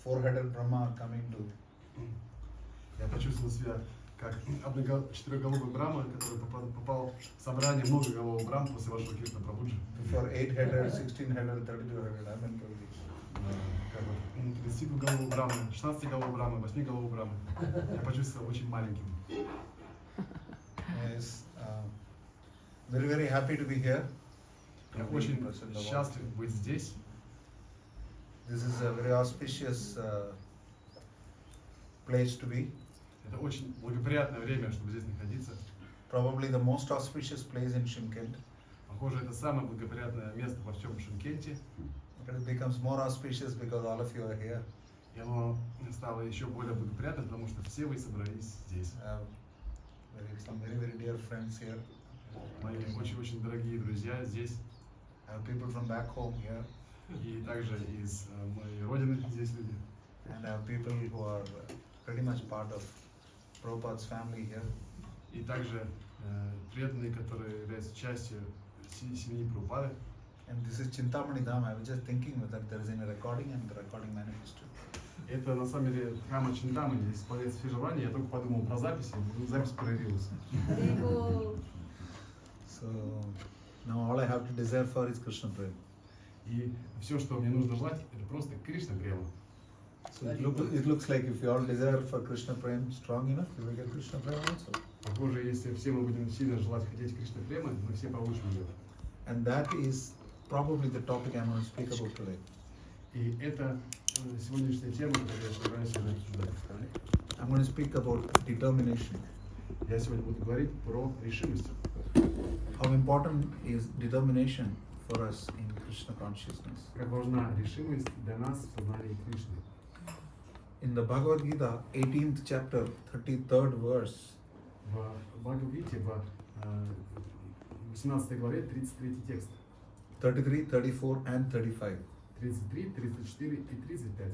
four-headed Brahma coming to. Я почувствовал себя как четырехголовый Брахма, который попал в собрание многоголового Брахма после вашего киртана Прабхуджи. For 8-headed, 16-headed, 32-headed, I'm in Prabhuji. Как вот 32-голового Брахмы, 16-голового Брахмы, 8-голового Брахмы. Я почувствовал очень маленьким. Yes, very, very happy to be here. Я очень счастлив быть здесь. This is a very auspicious place to be. Это очень благоприятное время, чтобы здесь находиться. Probably the most auspicious place in Shymkent. Похоже, это самое благоприятное место во всем Шымкенте. But it becomes more auspicious because all of you are here. И оно стало еще более благоприятным, потому что все вы собрались здесь. Some very, very dear friends here. Мои очень-очень дорогие друзья здесь. People from back home here. И также из моей родины здесь люди. And people who are pretty much part of Prabhupada's family here. И также преданные, которые являются частью семьи Прабхупады. And this is Chintamani Dham. I was just thinking that there is in a recording and the recording manifest. Это на самом деле храм Чинтамани, исполняется фижевание. Я только подумал про записи, запись проявилась. So now all I have to desire for is Krishna Prem. И все, что мне нужно желать, это просто Кришна Према. So it looks like if you all desire for Krishna Prem strong enough, you will get Krishna Prem also. Похоже, если все мы будем сильно желать хотеть Кришна Према, мы все получим ее. And that is probably the topic I'm going to speak about today. И это сегодняшняя тема, которую я собираюсь сегодня обсуждать. I'm going to speak about determination. Я сегодня буду говорить про решимость. How important is determination for us in Krishna consciousness? Как важна решимость для нас в сознании Кришны. In the Bhagavad Gita, 18th chapter, 33rd verse, В Бхагавад-гите, в 18 главе, 33 текст. 33, 34 and 35. 33, 34 и 35.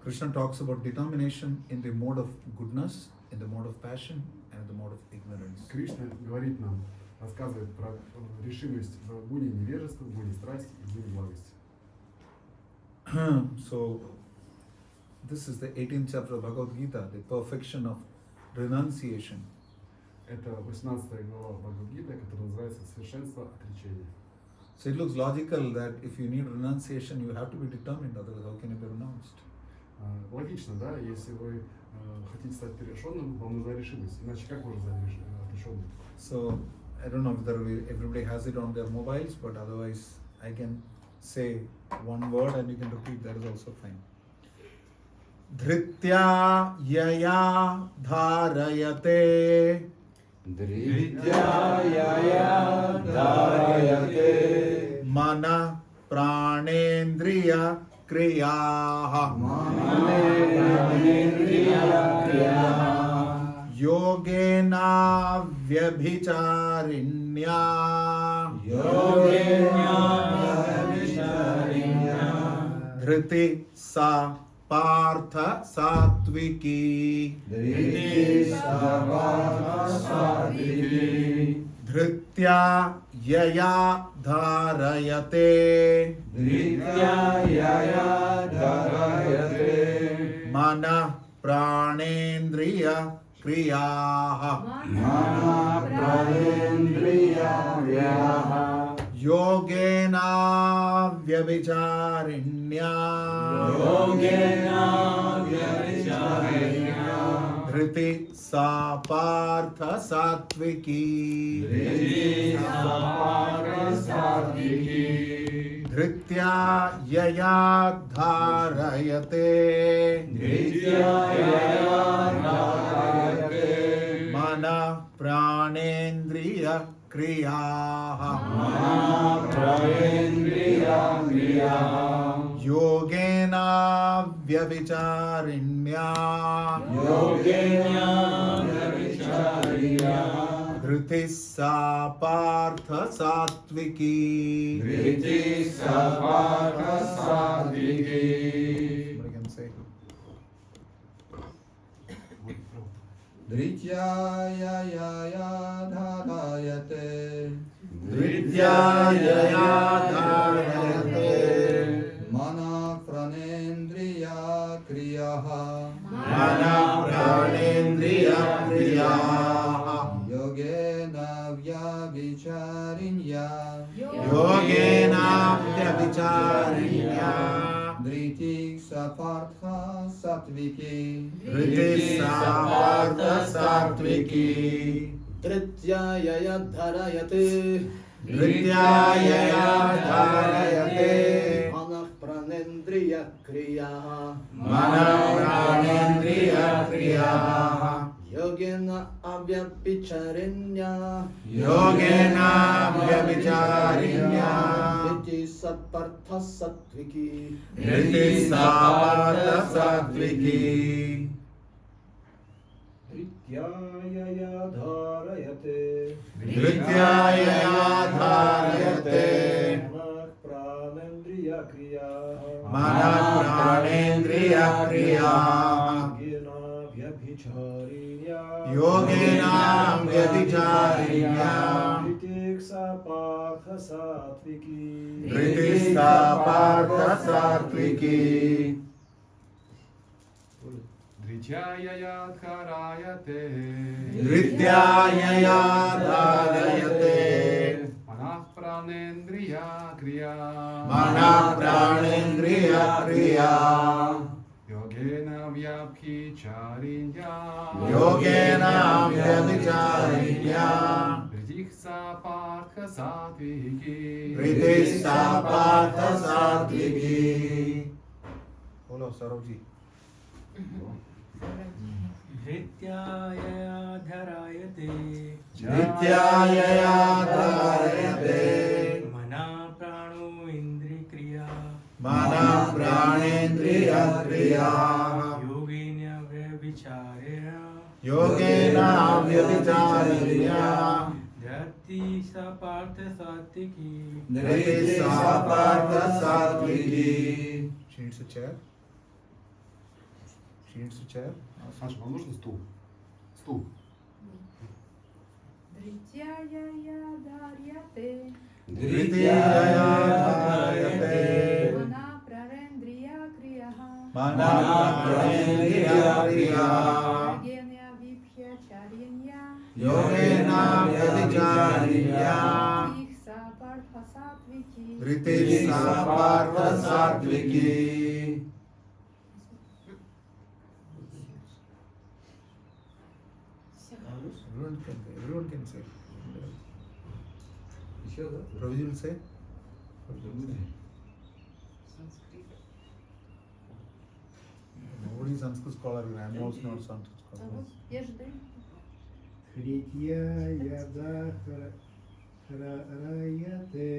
Krishna talks about determination in the mode of goodness, in the mode of passion, and in the mode of ignorance. Кришна говорит нам, рассказывает про решимость в гуне невежества, в гуне страсти и в гуне благости. So, this is the 18th chapter of Bhagavad Gita, the perfection of renunciation. Это 18 глава Бхагавад-гиты, которая называется «Совершенство отречения». So it looks logical that if you need renunciation, you have to be determined, otherwise how can you be renounced? Логично, да? Если вы хотите стать перешенным, вам нужна решимость. Иначе как можно стать отрешенным? So, I don't know whether everybody has it on their mobiles, but otherwise I can say one word and you can repeat, that is also fine. Dhritya yaya dharayate Dhrityaya dharayate mana pranendriya kriyaha yogena vyabhicharinya dhriti sa partha satviki dhritya yaya dharayate mana pranendriya kriyaha yogena vyabhicharinya dhriti sa partha satviki dhritya yaya dharayate mana pranendriya kriyaha yogena vyabhicharinya dhriti sa partha satviki Somebody can say. Dhrityaya dharayate Dhritya yaya dharayate mana pranendriya kriyaha mana pranendriya kriyaha yogena vyabhicharinya yogena vyabhicharinya dhriti sapartha satviki dhriti sa partha satviki Dhrityaya dharayate Dhrityaya dharayate Manah pranendriya kriyaha Mana pranendriya kriyaha Yogena avyabhicharinya Yogena vyabhicharinya Dhiti sapartha satviki Dhiti sa partha satviki Dhrityaya dharayate Dhrityaya dharayate Manah pranendriya kriyaha Mana pranendriya kriyaha Yogena Yogena vyabhicharinya vyabhicharinya Dhitiksa partha satviki Dhiti sa partha satviki Dhrityaya dharayate Dhrityaya dharayate Manah pranendriya kriya Mana pranendriya kriya Yogena Vyabhicharinya Ritissa Partha Satviki Ritissa Partha Satviki. Bolo Sarojji. Dhrityaya dharayate Nityaya dharayate mana prano indri kriya Mana pranendriya kriya yogenya vyabhicharya Yogena Vyabhicharinya Dhati sapartha satviki Ritissa Partha Satviki. She needs a chair. She needs a chair. Саша, вам нужен стул? Стул. Дриттяя даряте, Dritiyaya dharayate мана прарендрия крияха, Mana pranendriya kriya геня випхячарьяня, Yogena Vyabhicharinya их сапартха сатвики, Ritissa Partha Satviki. Everyone can say. Prabhuji will say. Nobody is Sanskrit scholar. I am also not Sanskrit scholar. Ежды, Dhrityaya dharayate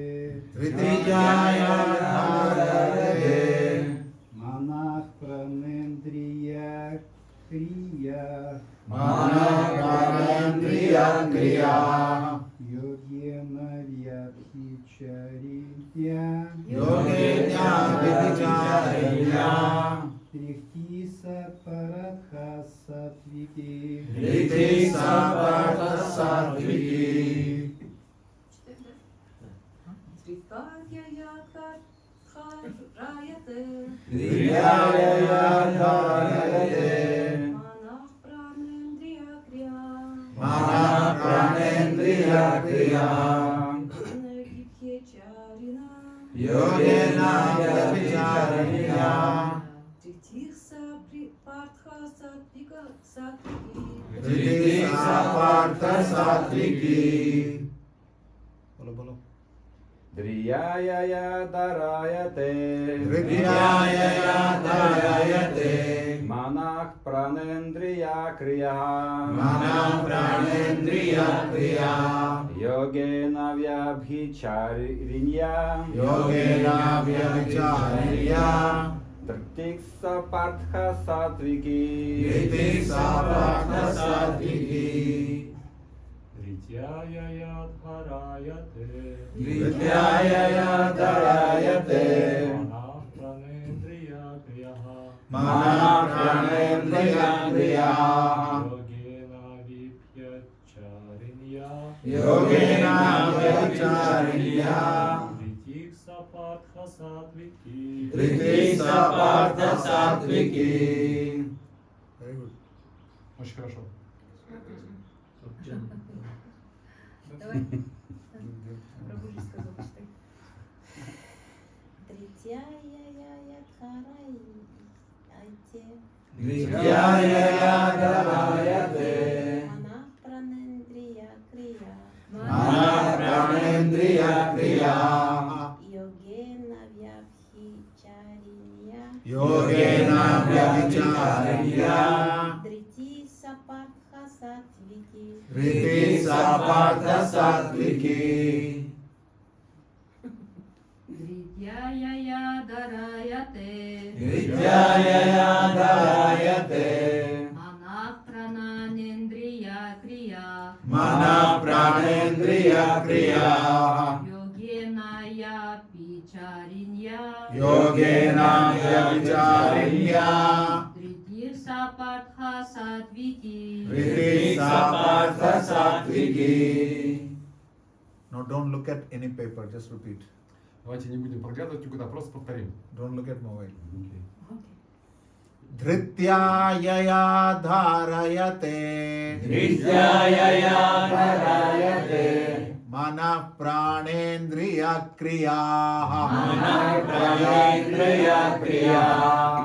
Tritiyaya dharayate Manah pranendriya kriya Mana pranendriya kriya Yogena vyabhicharya Yogena Vyabhicharinya Ritissa Partha Satviki Ritissa Partha Satviki. Tritiyaya dharayate Mana pranendriya kriya Yogena Vyabhicharinya Ritissa Partha Satviki. Bolo bolo. Driyaya Darayate Ritiyaya dharayate Manah Pranendriya Kriya Mana pranendriya kriya Yogena Vyabhicharinya Yogena Vyabhicharinya Ritissa Partha Satviki Ritissa Partha Satviki. Dhrityaya dharayate Nityaya dharayate Manah pranendriya kriyaha Mana pranendriya kriya Yogena viphyacharinya Yogena Vyabhicharinya Ritissa Partha Satviki Ritissa Partha Satviki. Very good. Очень хорошо. давай. Прабхуджи сказал, читай. Nityaya dharayate Mana pranendriya kriya Yogena Vyabhicharinya Ritissa Partha Satviki. Дриттяя дараяте, Nityaya dharayate манах прананендрия крия, Mana pranendriya kriya йогеная пичаринья, Yogena Vyabhicharinya Дритирса Партха Сатвики. Ritissa Partha Satviki. Now don't look at any paper, just repeat. Давайте не будем проглядывать никуда, просто повторим. Don't look at mobile. Dhrityaya dharayate Nityaya dharayate Mana pranendriya kriya Mana pranendriya kriya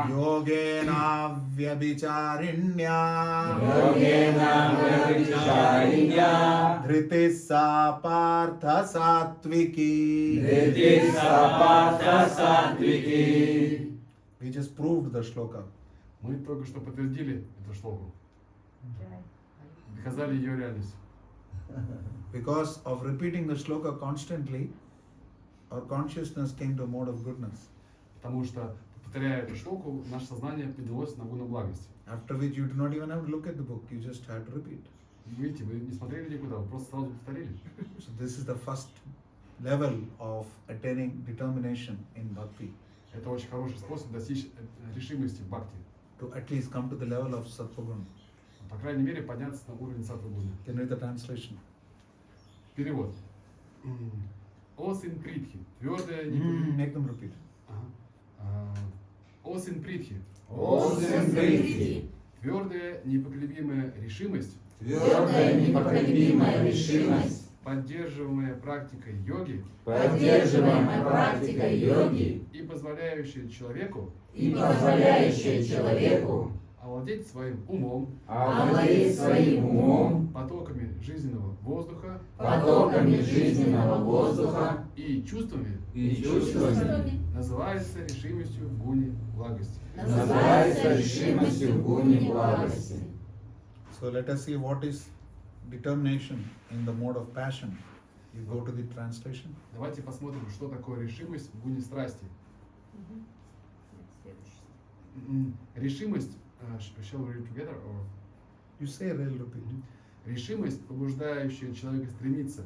Yogena व्यभिचारिण्या योगेन व्यभिचारिण्या धृतिः सा पार्थ सात्विकी. धृतिः सा पार्थ सात्विकी. We just proved the shloka. Мы только что подтвердили эту шлоку. Доказали ее реальность. Because of repeating the shloka constantly, our consciousness came to a mode of goodness. Потому что, повторяя эту шлоку, наше сознание поднялось на гуну благости. After which you do not even have to look at the book, you just had to repeat. Видите, вы не смотрели никуда, вы просто сразу повторили. So this is the first level of attaining determination in bhakti, Это очень хороший способ достичь решимости в бхакти. to at least come to the level of sattva-guna. По крайней мере, подняться на уровень саттва-гуны. Can you read the translation? Перевод. О сын Притхи, твердая Make them repeat. О сын Притхи, О сын Притхи, твердая непоколебимая решимость, твердая непоколебимая решимость, поддерживаемая практикой йоги поддерживаемая практикой йоги и позволяющая человеку и позволяющая человеку овладеть своим умом, овладеть своим умом, потоками жизненного воздуха потоками жизненного воздуха и чувствами, и чувствами, называется решимостью в гуне благости. называется решимостью в гуне благости. So let us see what is determination in the mode of passion. You go to the translation. Давайте посмотрим, что такое решимость в гуне страсти. Решимость, shall we read together, or? You say real repeat. Решимость, побуждающая человека стремиться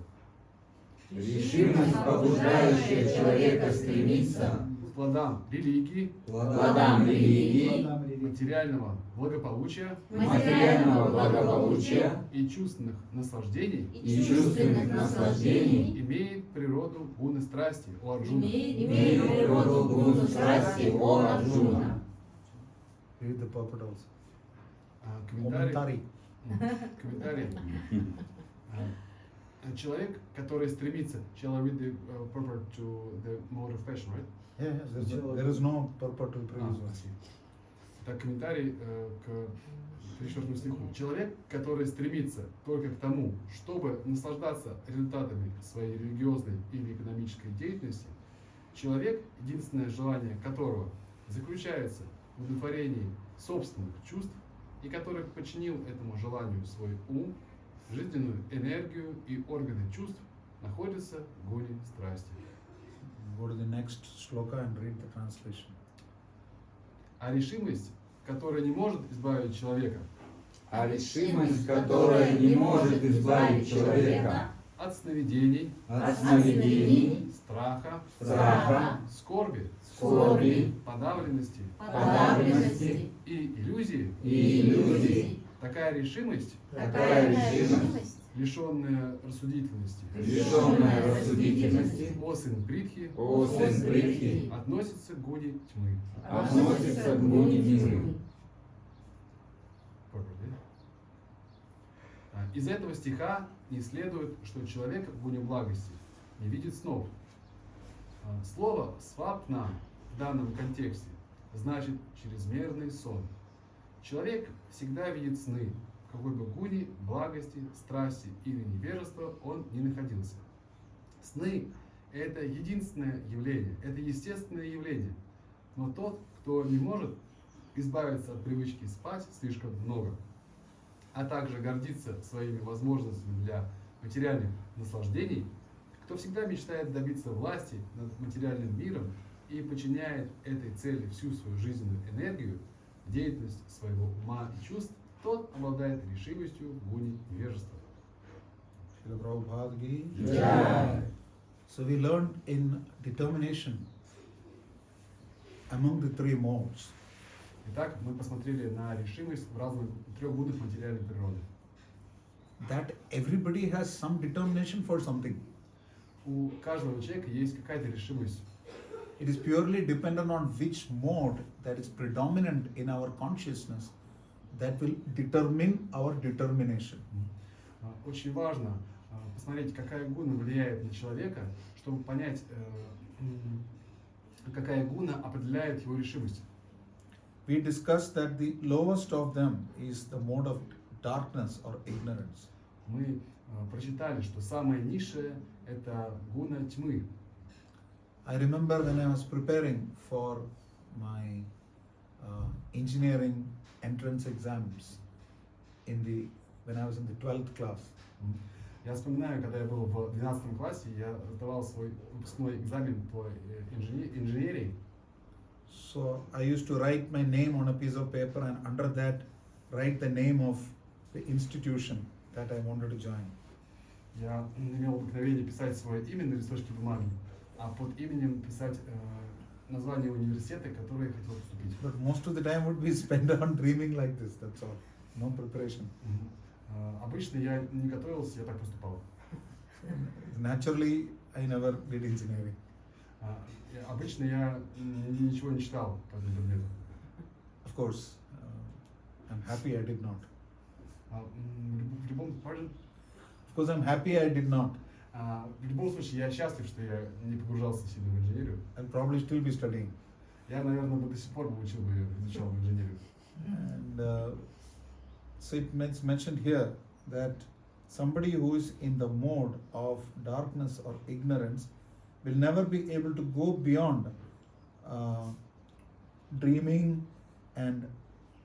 Решимость, побуждающая человека стремиться к плодам религии, к плодам религии, материального благополучия материального благополучия и чувственных наслаждений, и чувственных наслаждений, имеет природу гуны страсти у Арджуна. имеет природу гуну страсти о Арджуна. Read the purport also. Комментарий. Комментарий. Человек, который стремится, shall I read the purport to the mode of passion, right? Yeah, yes, there is no purport to the previous one. Спасибо. Так, комментарий к 34 стиху. Человек, который стремится только к тому, чтобы наслаждаться результатами своей религиозной или экономической деятельности, человек, единственное желание которого заключается в удовлетворении собственных чувств и который подчинил этому желанию свой ум, жизненную энергию и органы чувств, находится в гуне страсти. Go to the next shloka and read the translation. А решимость, которая не может избавить человека А решимость, которая не может избавить человека от сновидений, от сновидений, страха, страха, скорби, скорби, подавленности подавленности и иллюзии, и иллюзий. такая решимость, лишенная рассудительности, лишенная рассудительности, о сын Притхи, о сын Притхи, относится к гуне тьмы. относится к гуне тьмы. Из этого стиха не следует, что человек в гуне благости не видит снов. Слово «свапна» в данном контексте значит чрезмерный сон. Человек всегда видит сны, в какой бы гуне благости, страсти или невежества он не находился. Сны – это единственное явление, это естественное явление. Но тот, кто не может избавиться от привычки спать слишком много, а также гордиться своими возможностями для материальных наслаждений, кто всегда мечтает добиться власти над материальным миром и подчиняет этой цели всю свою жизненную энергию, деятельность своего ума и чувств, тот обладает решимостью в гуне невежества. Srila Prabhupada Ki Jai. So we learned in determination among the three modes. Итак, мы посмотрели на решимость в разных трех гунах материальной природы. That everybody has some determination for something. У каждого человека есть какая-то решимость. It is purely dependent on which mode that is predominant in our consciousness that will determine our determination. Очень важно посмотреть, какая гуна влияет на человека, чтобы понять, какая гуна определяет его решимость. we discussed that the lowest of them is the mode of darkness or ignorance. Мы прочитали, что самое низшее – это гуна тьмы. I remember when I was preparing for my engineering entrance exams when I was in the 12th class. Я вспоминаю, когда я был в 12 классе, я сдавал свой выпускной экзамен по инженерии. So I used to write my name on a piece of paper and under that write the name of the institution that I wanted to join. Я имел обыкновение писать свое имя на листочке бумаги, а под именем писать название университета, в который я хотел поступить. But most of the time would be spent on dreaming like this, that's all. No preparation. Обычно я не готовился, я так поступал. Naturally, I never did engineering. Обычно я ничего не читал по этому предмету. Of course, I'm happy I did not. В любом, pardon? Of course, I'm happy I did not. В любом случае, я счастлив, что я не погружался сильно в инженерию. I'll probably still be studying. Я, наверное, бы до сих пор изучал бы инженерию. And so it's mentioned here that somebody who is in the mode of darkness or ignorance will never be able to go beyond dreaming and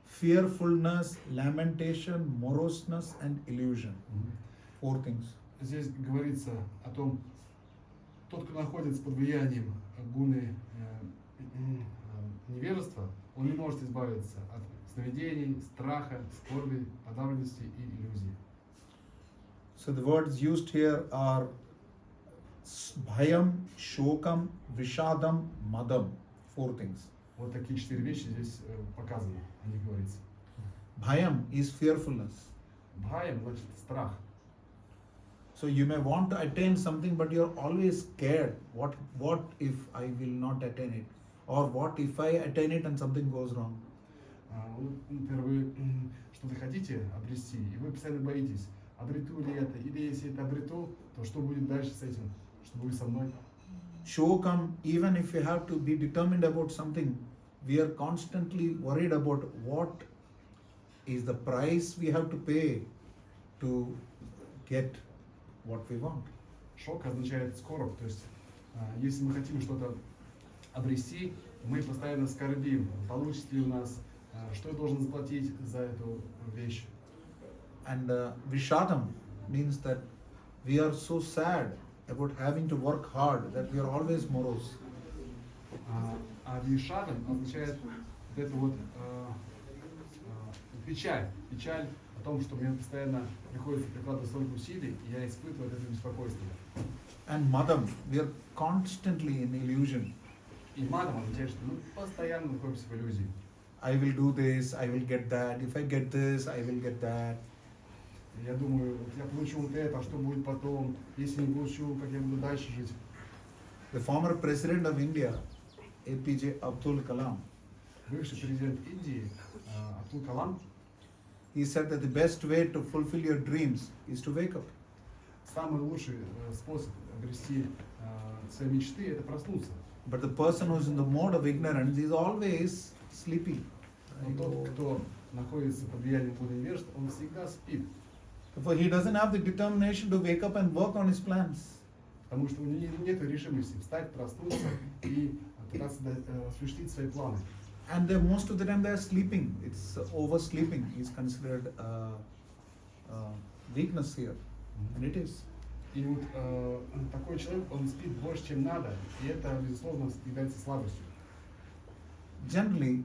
fearfulness, lamentation, moroseness and illusion. Four things. Здесь говорится о том, тот, кто находится под влиянием гуны невежества, он не может избавиться от сновидений, страха, скорби, подавленности и иллюзий. So the words used here are bhayam, shokam, vishadam, madam. Four things. Вот такие 4 вещи здесь показаны, о них говорится. Bhayam is fearfulness. Бхаям значит страх. So you may want to attain something, but you're always scared. What if I will not attain it? Or what if I attain it and something goes wrong? Например, вы что-то хотите обрести, и вы постоянно боитесь, обрету ли это, или если это обрету, то что будет дальше с этим, что будет со мной. Shokam, even if you have to be determined about something, we are constantly worried about what is the price we have to pay to get what we want. Шок означает скорбь, то есть если мы хотим что-то обрести, мы постоянно скорбим, получится ли у нас, что я должен заплатить за эту вещь. And Vishadam means that we are so sad about having to work hard that we are always morose. А вишадам означает вот эту вот печаль о том, что мне постоянно приходится прикладывать столько усилий, и я испытываю это беспокойство. And Madam, we are constantly in illusion. И мадам означает, что мы постоянно находимся в иллюзии. I will do this, I will get that. If I get this, I will get that. Я думаю, вот я получу вот это, а что будет потом? Если не получу, как я буду дальше жить? The former president of India, APJ Abdul Kalam, Бывший президент Индии Абдул Калам, he said that the best way to fulfill your dreams is to wake up. самый лучший способ обрести свои мечты – это проснуться. But the person who is in the mode of ignorance is always sleepy. Но тот, кто находится под влиянием гуны невежества, он всегда спит. Therefore, he doesn't have the determination to wake up and work on his plans. Потому что у него нет решимости встать, проснуться и пытаться осуществить свои планы. And most of the time they are sleeping. It's oversleeping is considered weakness here. And it is. И вот такой человек, он спит больше, чем надо, и это, безусловно, является слабостью. Generally,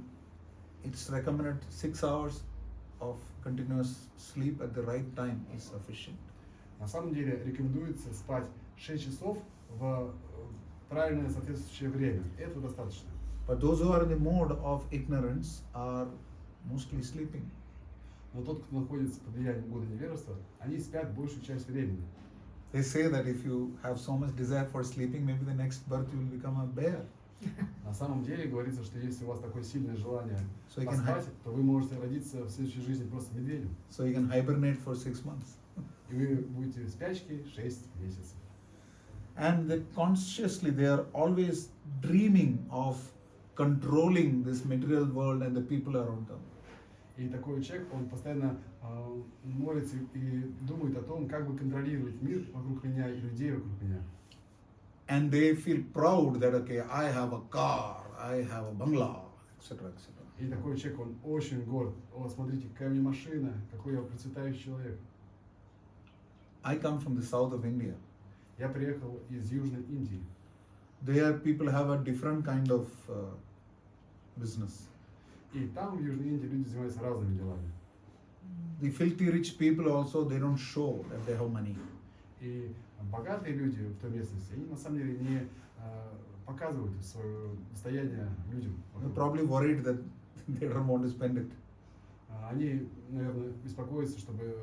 it's recommended 6 hours of continuous sleep at the right time is sufficient. На самом деле рекомендуется спать 6 часов в правильное соответствующее время. Этого достаточно. But those who are in the mode of ignorance are mostly sleeping. Но тот, кто находится под влиянием гуны невежества, они спят большую часть времени. They say that if you have so much desire for sleeping, maybe the next birth you will become a bear. На самом деле говорится, что если у вас такое сильное желание So you can поспать, то вы можете родиться в следующей жизни просто медведем. So you can hibernate for 6 months. И вы будете в спячке 6 месяцев. And that consciously they are always dreaming of controlling this material world and the people around them. И такой человек, он постоянно молится и думает о том, как бы контролировать мир вокруг меня и людей вокруг меня. And they feel proud that, okay, I have a car, I have a bungalow, etc., etc. И такой человек, он очень горд. О, смотрите, какая у меня машина, какой я процветающий человек. I come from the south of India. Я приехал из Южной Индии. There people have a different kind of business. И там, в Южной Индии, люди занимаются разными делами. The filthy rich people also, they don't show that they have money. И богатые люди в той местности, они на самом деле не показывают свое состояние людям. They're probably worried that they don't want to spend it. Они, наверное, беспокоятся, чтобы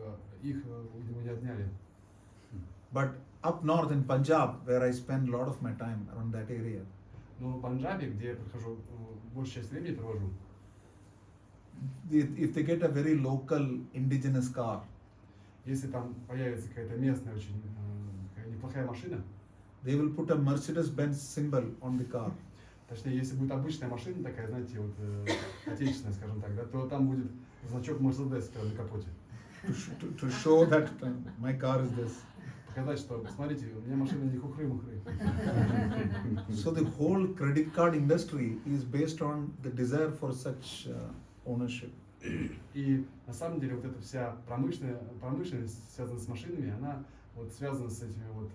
их у него не отняли. But up north in Punjab, where I spend a lot of my time around that area, Но в Панджабе, где я прохожу, большую часть времени провожу, if they get a very local indigenous car, если там появится какая-то местная очень какая неплохая машина, they will put a Mercedes-Benz symbol on the car. точнее, если будет обычная машина такая, знаете, вот отечественная, скажем так, да, то там будет значок Mercedes прямо на капоте. To show that my car is this. Показать, что, смотрите, у меня машина не хухры-мухры. So the whole credit card industry is based on the desire for such ownership. И на самом деле вот эта вся промышленность, связанная с машинами, она вот связана с этими вот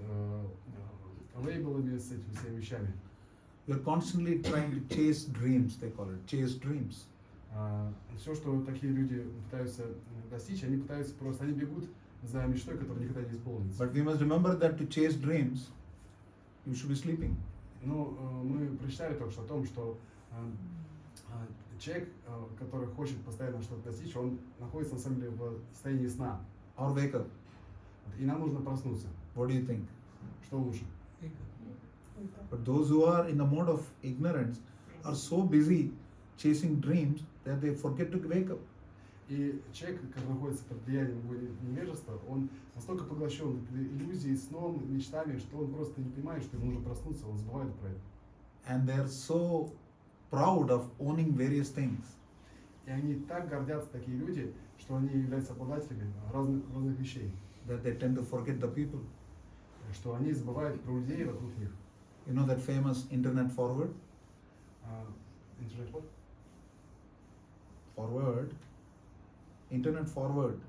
лейблами, с этими всеми вещами. You're constantly trying to chase dreams, they call it, chase dreams. Все, что такие люди пытаются достичь, они пытаются просто, они бегут за мечтой, которая никогда не исполнится. But we must remember that to chase dreams, you should be sleeping. Но мы прочитали только что о том, что человек, который хочет постоянно что-то достичь, он находится на самом деле в состоянии сна. Or wake up. И нам нужно проснуться. What do you think? Что лучше? But those who are in the mode of ignorance are so busy chasing dreams that they forget to wake up. И человек, который находится под влиянием невежества, он настолько поглощен иллюзией, сном, мечтами, что он просто не понимает, что ему нужно проснуться, он забывает про это. And they're so proud of owning various things. И они так гордятся, такие люди, что они являются обладателями разных вещей, That they tend to forget the people. что они забывают про людей вокруг них. You know that famous internet forward? Интернет-код? Forward. Internet forward.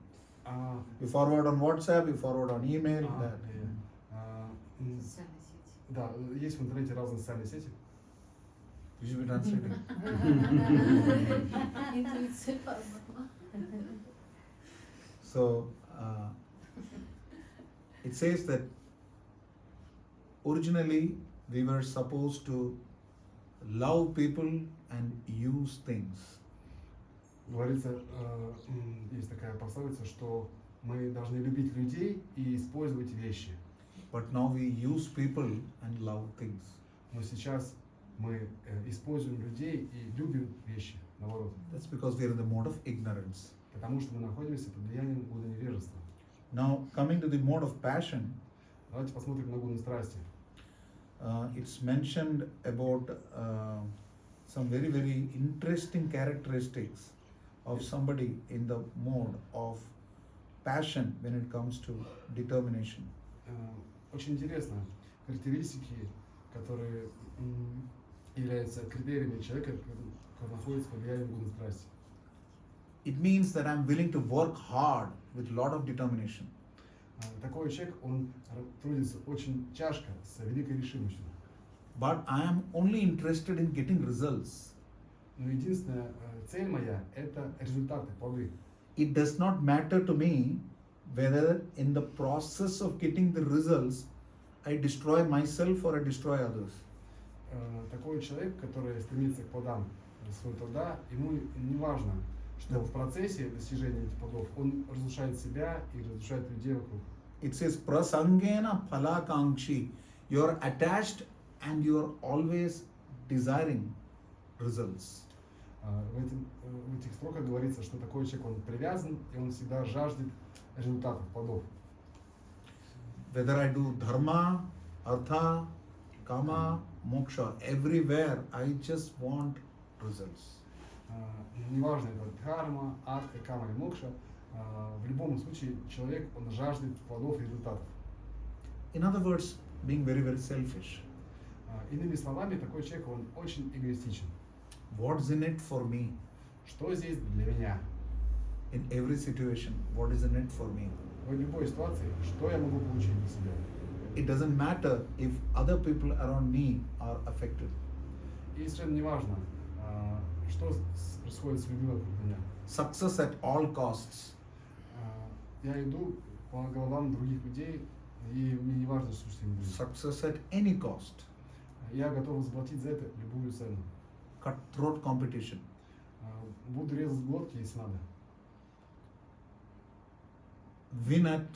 А, You forward on WhatsApp, you forward on email. а, That. Социальные сети. Да, есть в интернете разные социальные сети. You should be translating. Интуиция. So it says that originally we were supposed to love people and use things. Говорится, есть такая пословица, что мы должны любить людей и использовать вещи. But now we use people and love things. Но сейчас мы используем людей и любим вещи, наоборот. That's because we are in the mode of ignorance. Потому что мы находимся под влиянием года невежества. Now coming to the mode of passion, Давайте посмотрим на году страсти. it's mentioned about some very, very interesting characteristics of somebody in the mode of passion when it comes to determination. Очень интересно, характеристики, которые являются критериями человека, который находится под влиянием года страсти. It means that I'm willing to work hard with a lot of determination. Такой человек, он трудится очень тяжко, с великой решимостью. But I am only interested in getting results. Но единственная цель моя – это результаты, плоды. It does not matter to me whether in the process of getting the results I destroy myself or I destroy others. Такой человек, который стремится к плодам своего труда, ему не важно, что в процессе достижения этих плодов он разрушает себя и разрушает людей вокруг. It says prasangena phalakankshi. You are attached and you are always desiring results. В этих строках говорится, что такой человек, он привязан и он всегда жаждет результатов, плодов. Whether I do dharma, artha, kama moksha. Everywhere I just want results. Неважно, это дхарма, артха, кама или мокша, в любом случае человек, он жаждет плодов и результатов. In other words, being very, very selfish. Иными словами, такой человек, он очень эгоистичен. What's in it for me? Что здесь для меня? In every situation, what is in it for me? В любой ситуации, что я могу получить для себя? It doesn't matter if other people around me are affected. И совершенно неважно, что происходит с людьми вокруг меня. Success at all costs. Я иду по головам других людей, и мне не важно, что с ними будет. Success at any cost. Я готов заплатить за это любую цену. Cutthroat competition. Буду резать глотки, если надо. Win at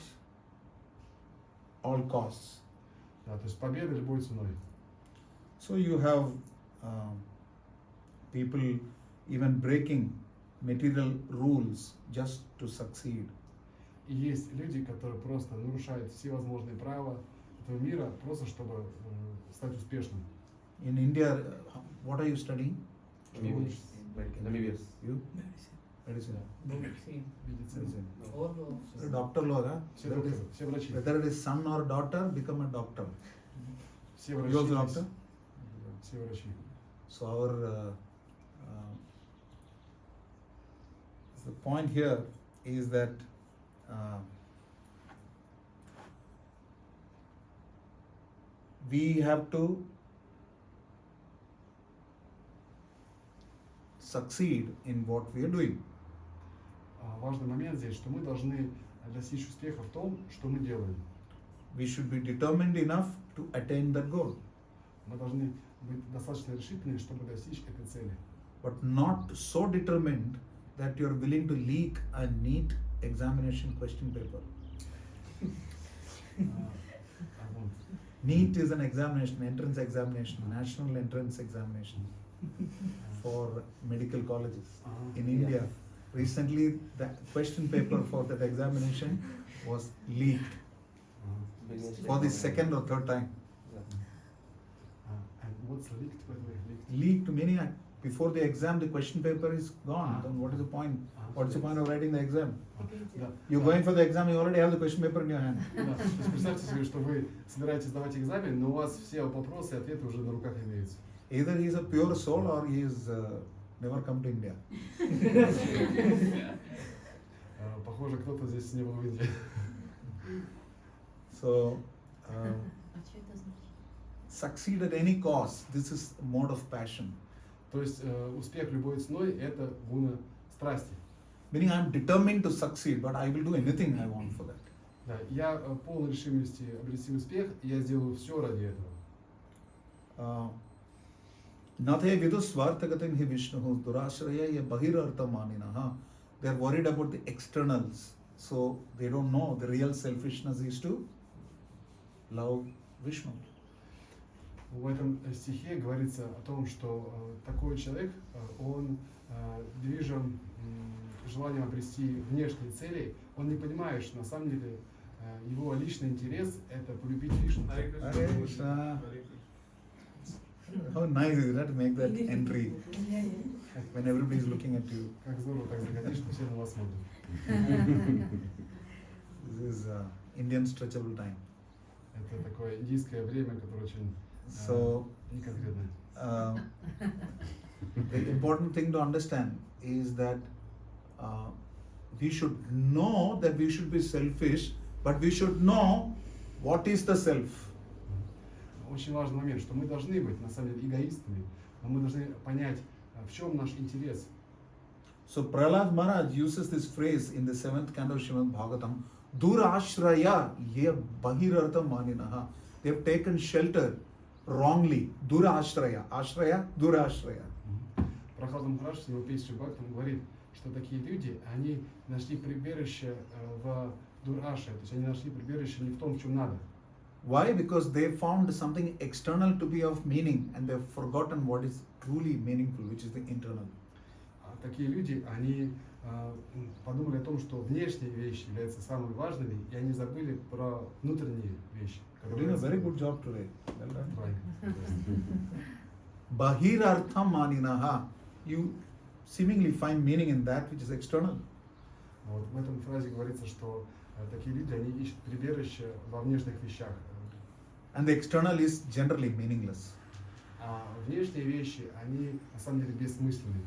all costs. Да, то есть победа любой ценой. So you have people even breaking material rules just to succeed. И есть люди, которые просто нарушают все возможные права этого мира, просто чтобы стать успешным. In India, what are you studying? English. MBBS. You? Medicine. Медицина. Medicine. All laws. Doctor law, huh? Все докторы, все врачи. Whether it is son or daughter, become a doctor. Все врачи. You also здесь. doctor? Все врачи. So our the point here is that we have to succeed in what we are doing. Важный момент здесь, что мы должны достичь успеха в том, что мы делаем. We should be determined enough to attain that goal, Мы должны быть достаточно решительны, чтобы достичь этой цели. but not so determined that you are willing to leak a neat examination question paper. NEET is an examination, entrance examination, national entrance examination for medical colleges in India. Recently, the question paper for that examination was leaked for the second or third time. And what's leaked, by the way? Leaked meaning before the exam, the question paper is gone. Then what is the point? What's the point of writing the exam? Да. You're going for the exam, you already have the question paper in your hand. Да. То есть представьте себе, что вы собираетесь сдавать экзамен, но у вас все вопросы и ответы уже на руках имеются. Either he is a pure soul or he is never come to India. Похоже, кто-то здесь не был в Индии. So, А что это значит? succeed at any cost. This is a mode of passion. То есть успех любой ценой – это гуна страсти. Meaning I am determined to succeed, but I will do anything I want for that. Да, я полон решимости обрести успех, и я сделаю все ради этого. Nathe vidusvartagatim hi Vishnu durashraya ya bahirarthamaninaha. They are worried about the externals, so they don't know the real selfishness is to love Vishnu. В этом стихе говорится о том, что такой человек, он движим желанием обрести внешние цели, он не понимает, что на самом деле его личный интерес – это полюбить Вишну. Hare Krishna. How nice is that to make that entry when everybody is looking at you. Как здорово так заходить, что все на вас смотрят. This is Indian stretchable time. Это такое индийское время, которое очень So, неконкретное. the important thing to understand is that we should know that we should be selfish, but we should know what is the self. Очень важный момент, что мы должны быть, на самом деле, эгоистами, но мы должны понять, в чем наш интерес. So Prahlad Maharaj uses this phrase in the 7th canto of Srimad Bhagavatam, Durashraya ye bahirartha maninaha. They have taken shelter wrongly. Durashraya. Ashraya, Durashraya. Прохлада Махарадж в его песне Бхактам говорит, что такие люди, они нашли прибежище в Дураше, то есть они нашли прибежище не в том, в чем надо. Why? Because they found something external to be of meaning and they've forgotten what is truly meaningful, which is the internal. такие люди, они подумали о том, что внешние вещи являются самыми важными, и они забыли про внутренние вещи. You're doing a very good job today. Well done. Правильно. Bahirartham maninaha. You seemingly find meaning in that which is external. Вот в этом фразе говорится, что такие люди, они ищут прибежище во внешних вещах. And the external is generally meaningless. А внешние вещи, они на самом деле бессмысленны.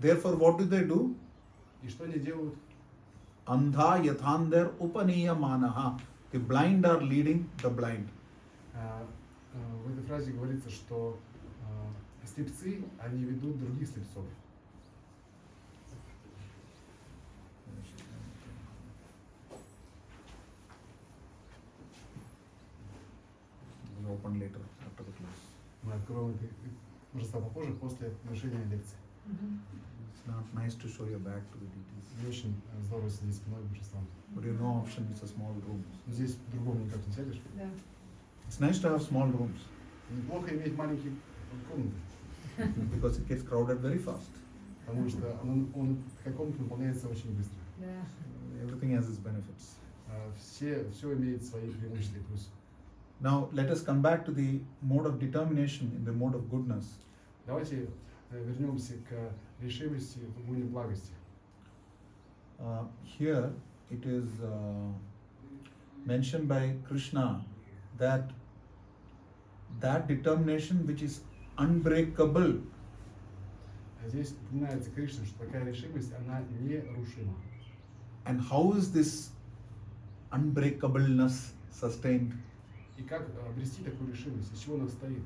Therefore, what do? И что они делают? Andha yathander upaniya manaha. The blind are leading the blind. В этой фразе говорится, что слепцы, они ведут других слепцов. We'll open later after the class. Мы откроем это торжества попозже, после завершения лекции. It's not nice to show your back to the deities. Не очень здорово сидеть спиной к божествам. But you have no option, it's a small room. Но здесь по-другому никак не сядешь. Да. It's nice to have small rooms Неплохо иметь маленькие комнаты, because it gets crowded very fast. потому что такая комната наполняется очень быстро. Да. Everything has its benefits. Все имеет свои преимущества и плюсы. Now, let us come back to the mode of determination in the mode of goodness. Давайте вернемся к решимости в гуне благости. Here it is mentioned by Krishna that determination which is unbreakable. Здесь упоминается Кришна, что такая решимость, она нерушима. And how is this unbreakableness sustained? И как обрести такую решимость? Из чего она состоит?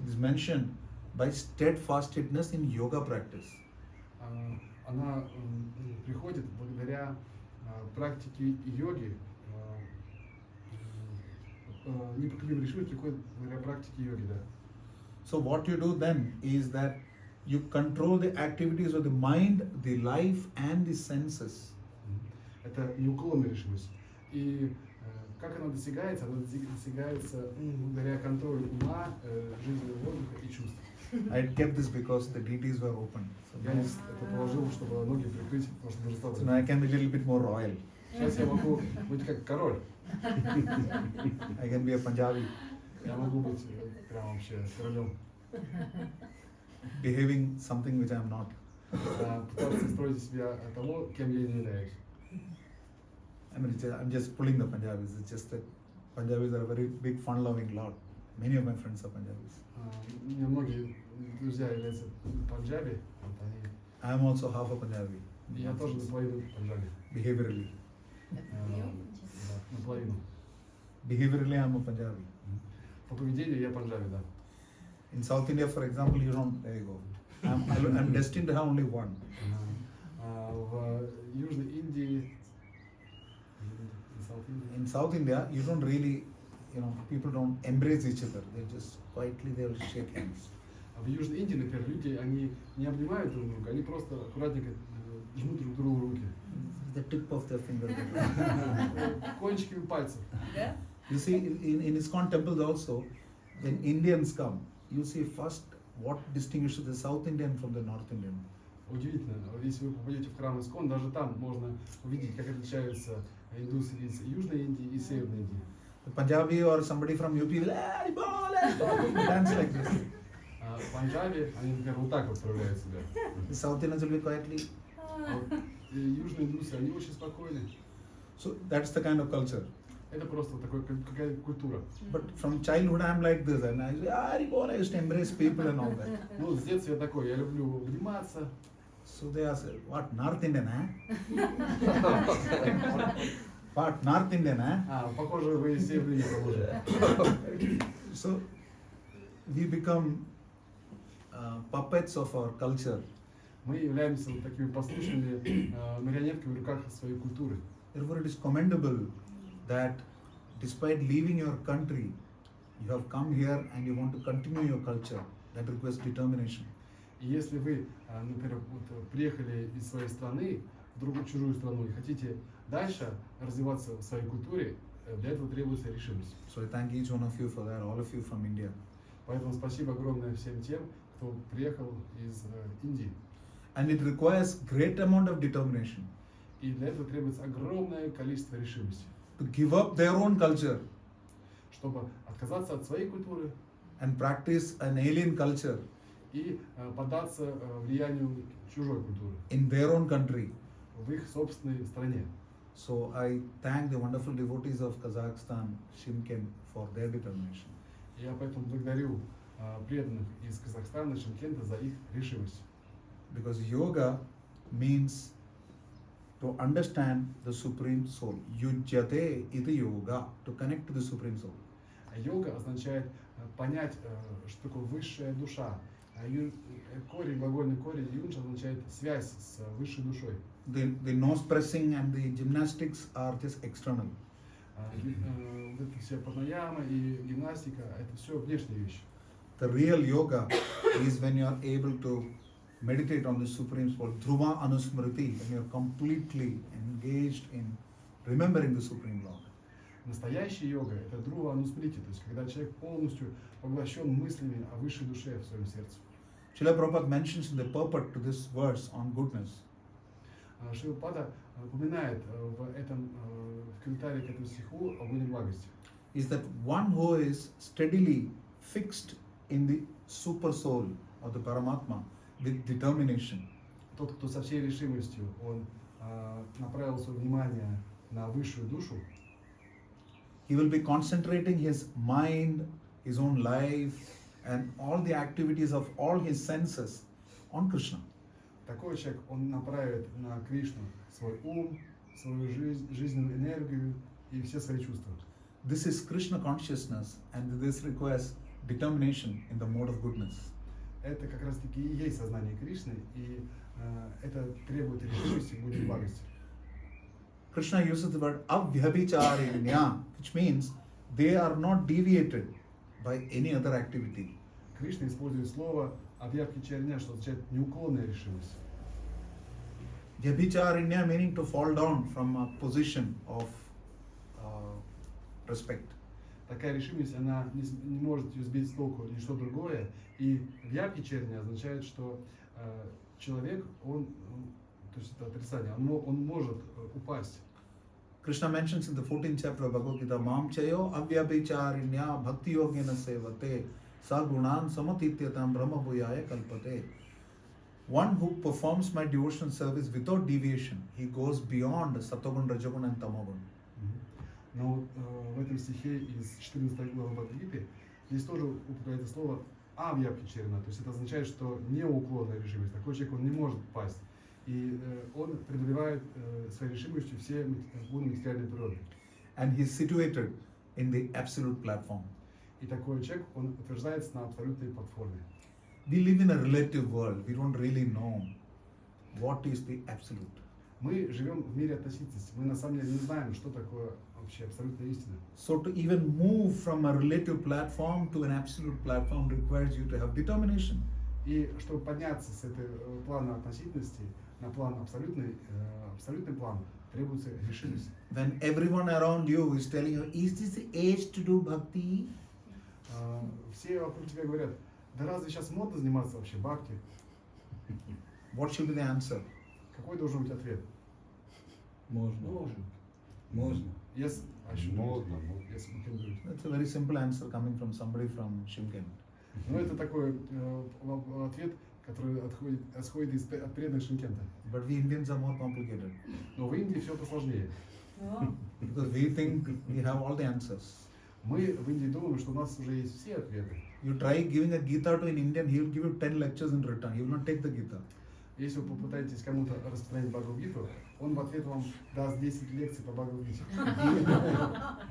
It is mentioned by steadfastness in yoga practice. Она приходит благодаря практике йоги. Непоколебимая решимость приходит благодаря практике йоги, да. So what you do then is that you control the activities of the mind, the life and the senses. Это неуклонная решимость. И как она достигается? Она достигается благодаря контролю ума, жизненного воздуха и чувств. I kept this because the deities were open. Я это положил, чтобы ноги прикрыть, потому что божества So now I can be a little bit more royal. Сейчас я могу быть как король. I can be a Punjabi, Я могу быть прям вообще королем. behaving something which I am not. Пытаться строить из себя того, кем я не являюсь. I mean, I'm just pulling the Punjabis. It's just that Punjabis are a very big fun-loving lot. Many of my friends are Punjabis. У меня многие друзья являются панджаби. Вот они. I am also half a Punjabi. И я тоже наполовину панджаби. Behaviorally. Да, наполовину. Behaviorally, I am a Punjabi. По поведению я панджаби, да. In South India, for example, you don't. There you go. I'm destined to have only one. В Южной Индии, In South India, you don't really, people don't embrace each other. They just quietly they will shake hands. В Южной Индии, например, люди, они не обнимают друг друга, они просто аккуратненько жмут друг другу руки. The tip of their finger. Кончиками пальцев. You see, in ISKCON temples also, when Indians come, you see first what distinguishes the South Indian from the North Indian. Удивительно, если вы попадете в храм ИСККОН, даже там можно увидеть, как отличаются индусы из Южной Индии и Северной Индии. The Punjabi or somebody from UP will dance like this. В Панджабе они, например, вот так вот проявляют себя. The South Indians will be quietly. А вот южные индусы, они очень спокойны. So that's the kind of culture. Это просто вот такая какая-то культура. But from childhood I'm like this, and I say, I used to embrace people and all that. Ну, с детства я такой, я люблю обниматься. So they ask, what, North Indian, What, North Indian, Похоже, вы из Северной Индии. So we become puppets of our culture. Мы являемся вот такими послушными марионетками в руках своей культуры. Therefore, it is commendable that despite leaving your country, you have come here and you want to continue your culture. That requires determination. И если вы, например, вот, приехали из своей страны в другую чужую страну и хотите дальше развиваться в своей культуре, для этого требуется решимость. So I thank each one of you for that, all of you from India. Поэтому спасибо огромное всем тем, кто приехал из Индии. And it requires great amount of determination И для этого требуется огромное количество решимости, to give up their own culture чтобы отказаться от своей культуры and practice an alien culture и поддаться влиянию чужой культуры in their own country. в их собственной стране. So I thank the wonderful devotees of Kazakhstan, Shymkent, for their determination. Я поэтому благодарю преданных из Казахстана, Шымкента за их решимость. Because yoga means to understand the Supreme Soul. Yujyate iti yoga, to connect to the Supreme Soul. А йога означает понять, что такое высшая душа. Корень, глагольный корень юнж означает связь с высшей душой. The nose pressing and the gymnastics are just external. Вот это все пранаяма и гимнастика, это все внешние вещи. The real yoga is when you are able to meditate on the Supreme Soul, Dhruva Anusmriti, when you are completely engaged in remembering the Supreme Lord. Настоящая йога – это друва анусмрити, то есть когда человек полностью поглощен мыслями о высшей душе в своем сердце. Srila Prabhupada mentions in the purport to this verse on goodness. Шрила упоминает в комментарии к этому стиху о гуне благости. Is that one who is steadily fixed in the super soul of the Paramatma with determination. Тот, кто со всей решимостью, он направил свое внимание на высшую душу, He will be concentrating his mind, his own life, and all the activities of all his senses on Krishna. такой человек, он направит на Кришну свой ум, свою жизненную энергию и все свои чувства. This is Krishna consciousness, and this requires determination in the mode of goodness. Это как раз таки и есть сознание Кришны, и это требует решимости в гуне благости. Krishna uses the word avhyabhicharinya, which means they are not deviated by any other activity. Кришна использует слово «абьябхичариня», что означает неуклонная решимость. Vyabhicharinya meaning to fall down from a position of respect. Такая решимость, она не может ее сбить с толку или что другое. И вьябхичариня означает, что человек, то есть это отрицание, он может упасть. Krishna mentions in the 14th chapter of Bhagavad Gita, Mam chayo avyabhicharinya bhakti yogena sevate sa gunan samatityatam brahma bhuyaya kalpate. One who performs my devotional service without deviation, he goes beyond Satogun, Rajagun and Tamogun. Но в этом стихе из 14 главы Бхагавад-гиты здесь тоже употребляется слово «авьябхичарина», то есть это означает, что неуклонная решимость. Такой человек, он не может пасть. И он преодолевает своей решимостью все гуны материальной природы. And he is situated in the absolute platform. И такой человек, он утверждается на абсолютной платформе. We live in a relative world. We don't really know what is the absolute. Мы живем в мире относительности. Мы на самом деле не знаем, что такое вообще абсолютная истина. So to even move from a relative platform to an absolute platform requires you to have determination. И чтобы подняться с этой плана относительности на план абсолютный план, требуется решимость. When everyone around you is telling you, is this the age to do bhakti? Все вокруг тебя говорят, да разве сейчас модно заниматься вообще бхакти? What should be the answer? Какой должен быть ответ? Можно. Можно. Yes, I should do it. Можно. Yes, we can do it. That's a very simple answer coming from somebody from Shymkent. Ну, это такой ответ, который отходит от преданных Шымкента. But we Indians are more complicated Но в Индии все посложнее. because we think we have all the answers. Мы в Индии думаем, что у нас уже есть все ответы. You try giving a Gita to an Indian, he will give you 10 lectures in return. He will not take the Gita. Если вы попытаетесь кому-то распространить Бхагавад-гиту, он в ответ вам даст 10 лекций по Бхагавад-гите.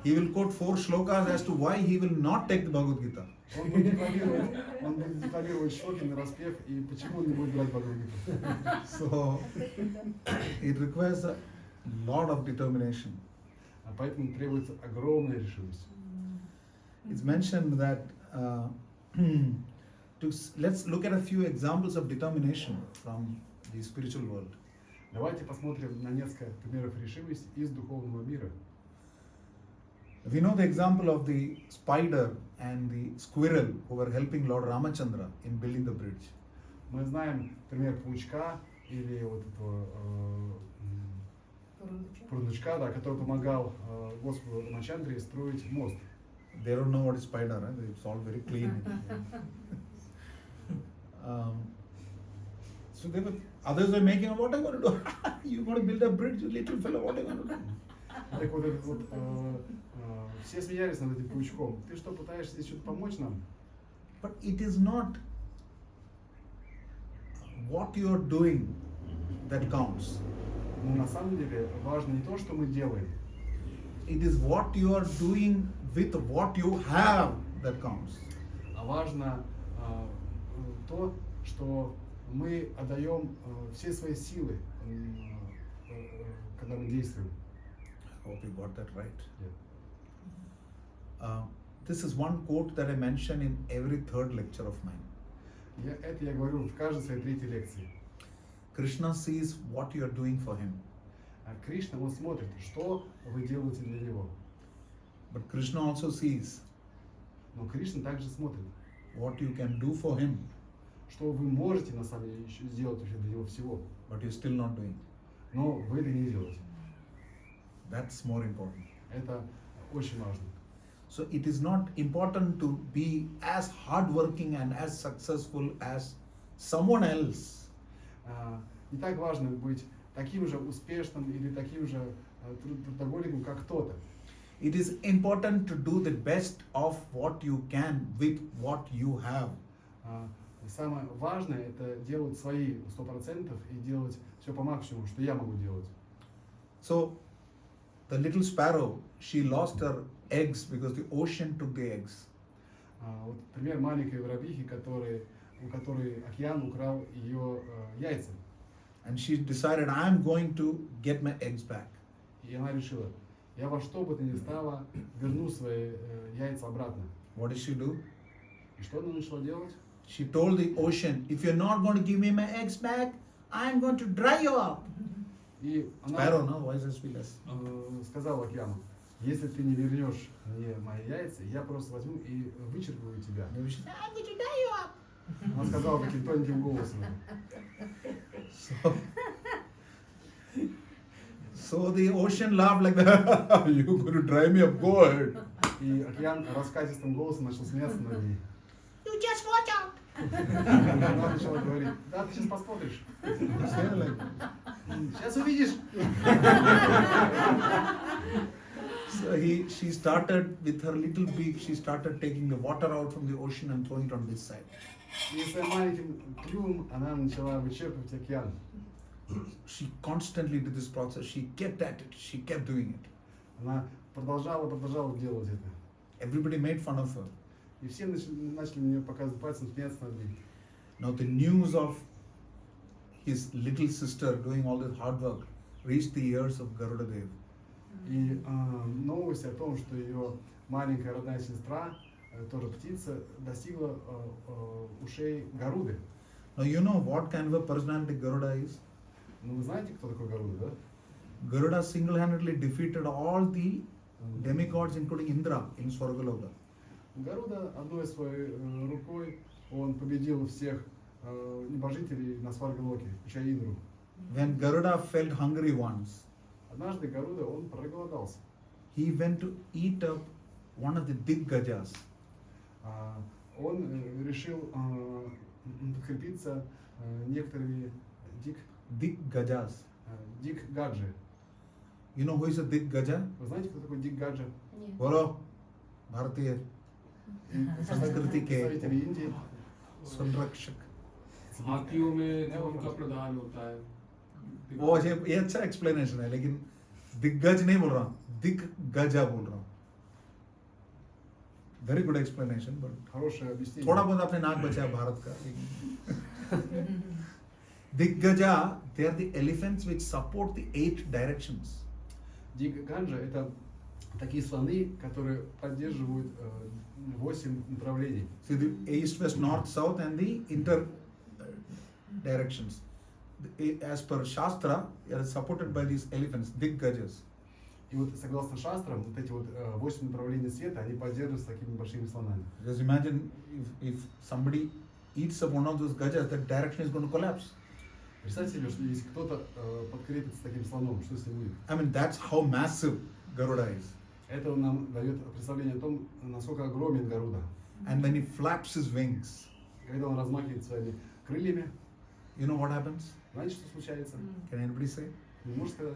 He will quote 4 shlokas as to why he will not take the Bhagavad Gita. Он будет декламировать шлоки на распев, и почему он не будет брать Бхагавад-гиту. So it requires a lot of determination. А поэтому требуется огромная решимость. It's mentioned that let's look at a few examples of determination from the spiritual world. Давайте посмотрим на несколько примеров решимости из духовного мира. We know the example of the spider and the squirrel who were helping Lord Ramachandra in building the bridge. Мы знаем пример паучка или вот этого Пурнучка, да, который помогал Господу Рамачандре строить мост. They don't know what is spider, right? It's all very clean. So they were, others were making, what are you going to do? You're going to build a bridge, you little fellow, what are you going to do? Так вот, этот вот все смеялись над этим паучком. Ты что, пытаешься здесь что-то помочь нам? But it is not what you are doing that counts. Но на самом деле важно не то, что мы делаем, It is what you are doing with what you have that counts. а важно то, что мы отдаем все свои силы, когда мы действуем. I hope you got that right. Yeah. This is one quote that I mention in every third lecture of mine. Это я говорю в каждой своей третьей лекции. Krishna sees what you are doing for him. А Кришна, он смотрит, что вы делаете для него. But Krishna also sees Но Кришна также смотрит, what you can do for him, что вы можете на самом деле еще сделать вообще для него всего. but you're still not doing. Но вы это не делаете. That's more important. Это очень важно. So it is not important to be as hardworking and as successful as someone else. Не так важно быть таким же успешным или таким же трудоголиком, как кто-то. It is important to do the best of what you can with what you have. Самое важное — это делать свои 100% и делать все по максимуму, что я могу делать. So the little sparrow, she lost her eggs because the ocean took the eggs. Вот пример маленькой воробьихи, у которой океан украл ее яйца. And she decided, I'm going to get my eggs back. И она решила, я во что бы то ни стало верну свои яйца обратно. What did she do? И что она начала делать? She told the ocean, if you're not going to give me my eggs back, I'm going to dry you up. И Sparrow, она no? Why is it sweetness? сказала океану, если ты не вернешь мне мои яйца, я просто возьму и вычеркну тебя. Maybe she said, I'm going to dry you up. Она сказала таким тоненьким голосом. So the ocean laughed like that. You're going to dry me up, go ahead. И океан раскатистым голосом начал смеяться над ней. You just watch out. Она начала говорить, да, ты сейчас посмотришь. Сейчас увидишь. So she started with her little beak, she started taking the water out from the ocean and throwing it on this side. И своим маленьким клювом она начала вычерпывать океан. She constantly did this process. She kept at it. She kept doing it. Она продолжала делать это. Everybody made fun of her. И все начали на нее показывать пальцем, смеяться над ней. Now the news of his little sister doing all this hard work reached the ears of Garuda Dev. И новость о том, что ее маленькая родная сестра, тоже птица, достигла ушей Гаруды. Now you know what kind of a personality Garuda is? Ну вы знаете, кто такой Гаруда, да? Garuda single-handedly defeated all the demigods, including Indra, in Swargaloka. Гаруда одной своей рукой он победил всех небожителей на Сваргалоке, включая Индру. When Garuda felt hungry once, Однажды Гаруда, он проголодался. he went to eat up one of the Diggajas. Он решил подкрепиться некоторыми Diggajas. Дик-гаджи. You know who is a Diggaja? Вы знаете, кто такой Дик-гаджи? Bolo, Bharatiya, संस्कृति के Представители Индии. संरक्षक. हाथियों में जो उनका प्रधान होता है वो ये अच्छा एक्सप्लेनेशन है, लेकिन दिग्गज नहीं बोल रहा हूँ, दिग्गजा बोल रहा हूँ. Very good explanation, but Хорошее объяснение. थोड़ा बहुत आपने नाक बचाया भारत का. Diggaja, they are the elephants which support the 8 directions. Дик-гаджи — это такие слоны, которые поддерживают 8 направлений. See the east, west, north, south, and the inter directions. As per Shastra, they are supported by these elephants, Diggajas. И вот согласно шастрам, вот эти вот 8 направлений света, они поддерживаются такими большими слонами. Just imagine if somebody eats up one of those gajas, that direction is going to collapse. Представьте себе, что если кто-то подкрепится таким слоном, что с ним будет? I mean, that's how massive Garuda is. Это нам дает представление о том, насколько огромен Гаруда. And when he flaps his wings, Когда он размахивает своими крыльями, you know what happens? знаете, что случается? Can anybody say? Не можешь сказать?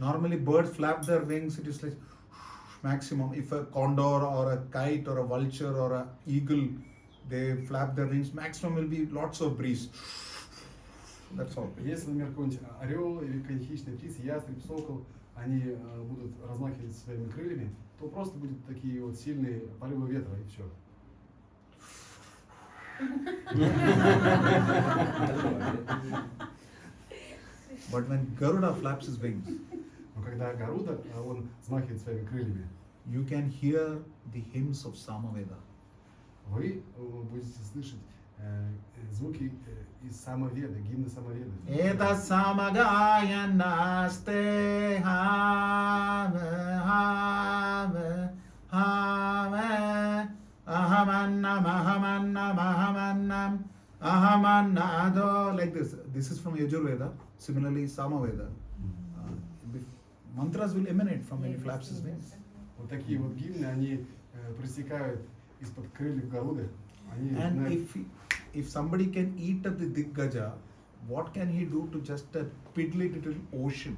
Normally, birds flap their wings, it is like maximum. If a condor or a kite or a vulture or a eagle, they flap their wings, maximum will be lots of breeze. That's all. Если, например, какой-нибудь орел или какая-нибудь хищная птица, ястреб, сокол, они будут размахивать своими крыльями, то просто будут такие вот сильные порывы ветра и все. But when Garuda flaps his wings, Но когда Гаруда, он взмахивает своими крыльями, you can hear the hymns of Samaveda. вы будете слышать звуки из Самаведа, гимна Самаведа. Eta samagayannaste have ahamannam ahamannam ahamannam ahamannado, like this. This is from Yajurveda. Similarly, Samaveda. Mantras will emanate from when he flaps his wings. Вот такие вот гимны, они проистекают из-под крыльев Гаруды. Они And знают- if somebody can eat up the Diggaja, what can he do to just a piddly little ocean?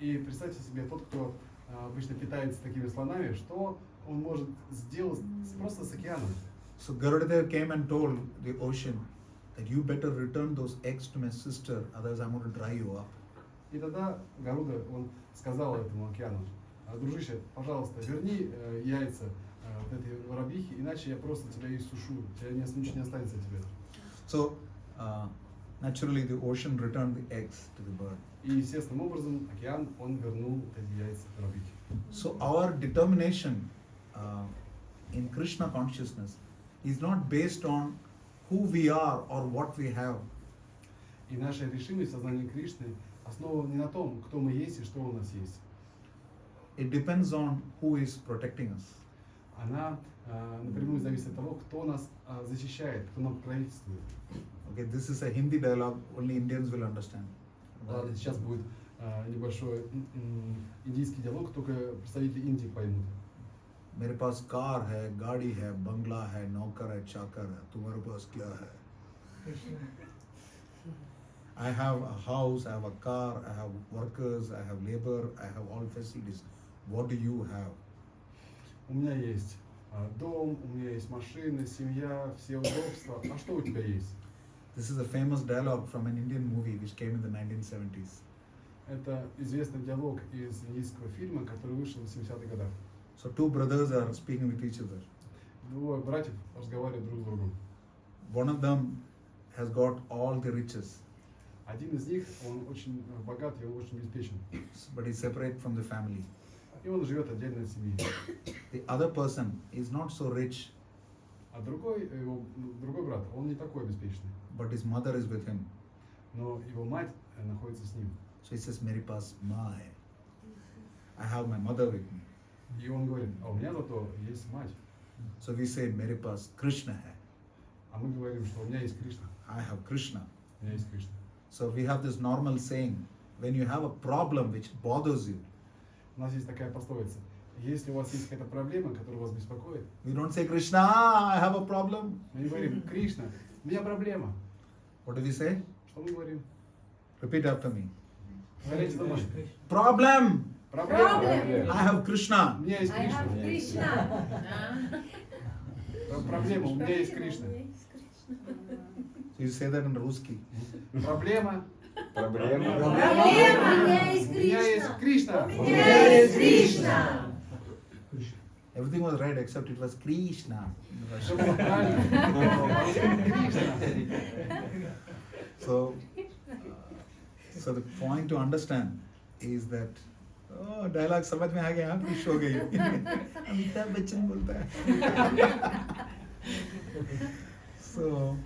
И представьте себе, тот, кто обычно питается такими слонами, что он может сделать просто с океаном. So Garudadev came and told the ocean that you better return those eggs to my sister, otherwise I'm going to dry you up. И тогда Гаруда, он сказал этому океану: дружище, пожалуйста, верни яйца вот этой воробьихи, иначе я просто тебя иссушу, ничего не останется от тебя. So naturally the ocean returned the eggs to the bird. И естественным образом океан, он вернул эти яйца воробьихи. So our determination in Krishna consciousness is not based on who we are or what we have. И наша решимость в сознании Кришны основана не на том, кто мы есть и что у нас есть. It depends on who is protecting us. Она напрямую зависит от того, кто нас защищает, кто нам покровительствует. Okay, this is a Hindi dialogue, only Indians will understand. Ладно, сейчас будет небольшой индийский диалог, только представители Индии поймут. मेरे पास कार है, गाड़ी है, बंगला है, नौकर है, चाकर है, तुम्हारे पास क्या है? I have a house, I have a car, I have workers, I have labor, I have all facilities. What do you have? У меня есть дом, у меня есть машина, семья, все удобства. А что у тебя есть? This is a famous dialogue from an Indian movie which came in the 1970s. Это известный диалог из индийского фильма, который вышел в 70-х годах. So two brothers are speaking with each other. Двое братьев разговаривают друг с другом. One of them has got all the riches, Один из них, он очень богат и он очень обеспечен. but he's separate from the family. И он живет отдельно от семьи. The other person is not so rich, А другой брат, он не такой обеспеченный. but his mother is with him. Но его мать находится с ним. So he says, "Mere paas maa hai. I have my mother with me." И он говорит: а у меня зато есть мать. So we say, "Mere paas Krishna hai. А мы говорим, что у меня есть Кришна. I have Krishna." У меня есть Кришна. So we have this normal saying, when you have a problem which bothers you, У нас есть такая пословица: если у вас есть какая-то проблема, которая вас беспокоит, we don't say, "Krishna, I have a problem." мы не говорим: Кришна, у меня проблема. What do we say? Что мы говорим? Repeat after me. Повторяйте за мной. Problem. Проблема. I have Krishna. У меня есть I have Кришна. Krishna. Проблема, у меня есть Кришна. So you say that in Ruski. Проблема. Проблема. Проблема. У меня есть У меня есть Кришна. Кришна. У меня есть Кришна. Everything was right except it was Krishna. Все было правильно. Кришна. So the point to understand is that dialogue समझ में आ गया, खुश हो गई. अमिताभ बच्चन बोलता है. So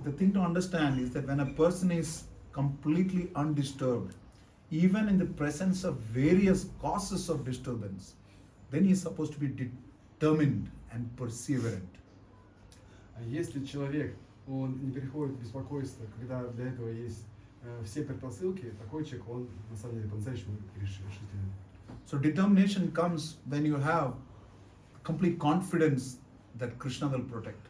the thing to understand is that when a person is completely undisturbed, even in the presence of various causes of disturbance, then he is supposed to be determined and perseverant. Если человек, он не переходит в беспокойство, когда для этого есть все предпосылки, такой человек, он на самом деле по-настоящему решительный. So determination comes when you have complete confidence that Krishna will protect.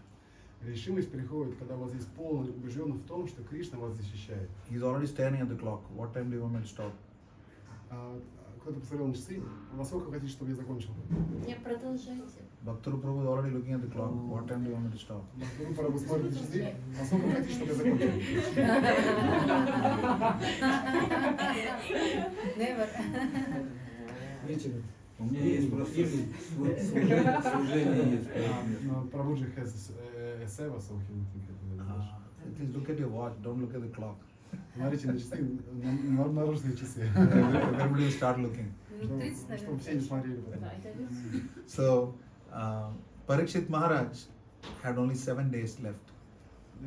Решимость приходит, когда у вас есть полная убежденность в том, что Кришна вас защищает. He's already staring at the clock. What time do you want me to stop? Кто-то посмотрел на часы, во сколько хотите, чтобы я закончил? Не продолжайте. Bhakturu Prabhu is already looking at the clock. What time do you want me to stop? Ну, пора, вы смотрите на часы, во сколько хотите, чтобы я закончил? Never. У меня есть просто служение есть. Prabhuji has a seva, so he will think that. Please look at your watch. Don't look at the clock. Смотрите на часы, наружные часы. Everybody will start looking. Ну, 30, Чтобы все не смотрели потом. Да, это верно. So Parikshit Maharaj had only 7 days left.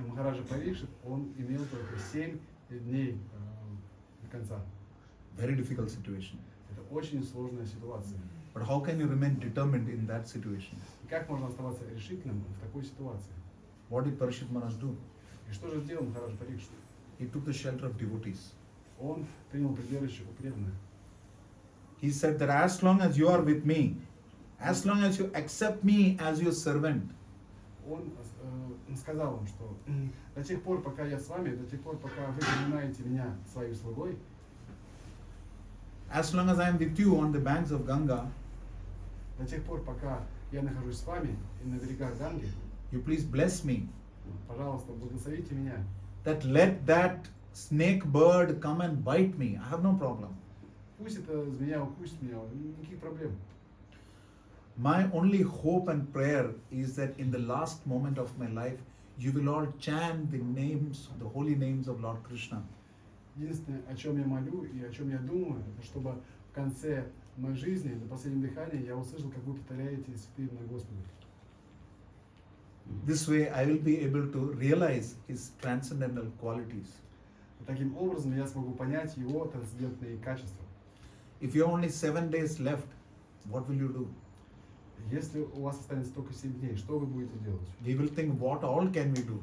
Махараджа Парикшит, он имел только 7 дней до конца. Very difficult situation. Это очень сложная ситуация. But how can you remain determined in that situation? И как можно оставаться решительным в такой ситуации? What did Parikshit Maharaj do? И что же сделал Махарадж Парикшит? He took the shelter of devotees. Он принял прибежище у преданных. He said that as long as you are with me, as long as you accept me as your servant, Он сказал им, что до тех пор, пока я с вами, до тех пор, пока вы принимаете меня своим слугой, as long as I am with you on the banks of Ganga, до тех пор, пока я нахожусь с вами и на берегах Ганги, you please bless me. пожалуйста, благословите меня. That let that snake bird come and bite me. I have no problem. Пусть эта змея укусит меня, никаких проблем. My only hope and prayer is that in the last moment of my life, you will all chant the names, the holy names of Lord Krishna. Единственное, о чем я молю и о чем я думаю, это чтобы в конце моей жизни, на последнем дыхании, я услышал, как вы повторяете святые имена Господа. This way, I will be able to realize His transcendental qualities. Таким образом, я смогу понять его трансцендентные качества. If you have only 7 days left, what will you do? Если у вас останется только 7 дней, что вы будете делать? We will think, what all can we do?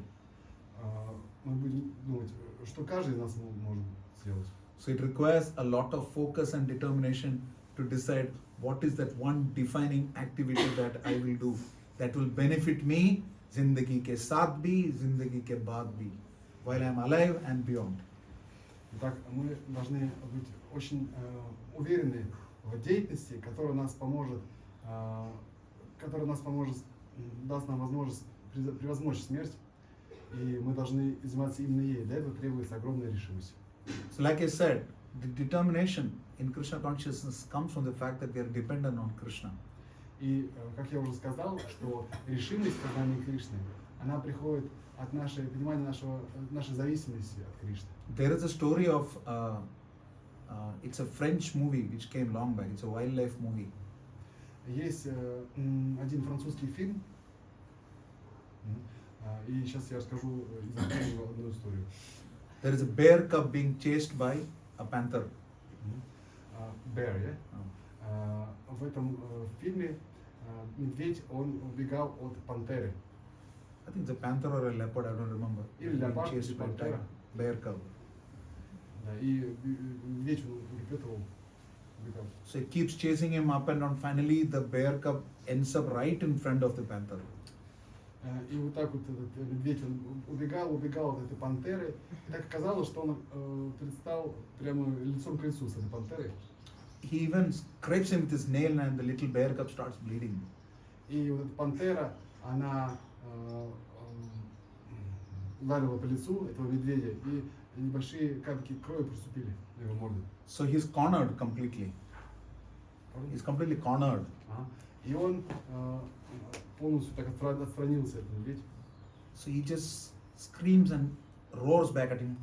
Мы будем думать, что каждый из нас может сделать. So it requires a lot of focus and determination to decide what is that one defining activity that I will do that will benefit me, zindagi ke saath bhi, zindagi ke baad bhi, while I am alive and beyond. Итак, мы должны быть очень уверены в деятельности, которая нас поможет, даст нам возможность превозмочь смерть, и мы должны заниматься именно ей. Для этого требуется огромная решимость. So like I said, the determination in Krishna consciousness comes from the fact that we are dependent on Krishna. И, как я уже сказал, что решимость в познании Кришны, она приходит от понимания нашей зависимости от Кришны. There is a story of, it's a French movie which came long back, it's a wildlife movie. Есть один французский фильм, и сейчас я расскажу из него одну историю. There is a bear cub being chased by a panther. Bear, yeah? В этом фильме медведь, он убегал от пантеры. I think it's a panther or a leopard, I don't remember. Или Being leopard, chased или by a пантера. bear cub. Да, и медведь он улепетывал, убегал. So it keeps chasing him up and down. Finally, the bear cub ends up right in front of the panther. И вот так вот этот медведь, он убегал от этой пантеры. И так оказалось, что он предстал прямо лицом к лицу с этой пантерой. He even scrapes him with his nail and the little bear cub starts bleeding. И вот эта пантера, она ударила по лицу этого медведя, и небольшие капельки крови проступили на его морду. So he's cornered completely. He's completely cornered. И он полностью так отстранился, этот медведь. So he just screams and roars back at him.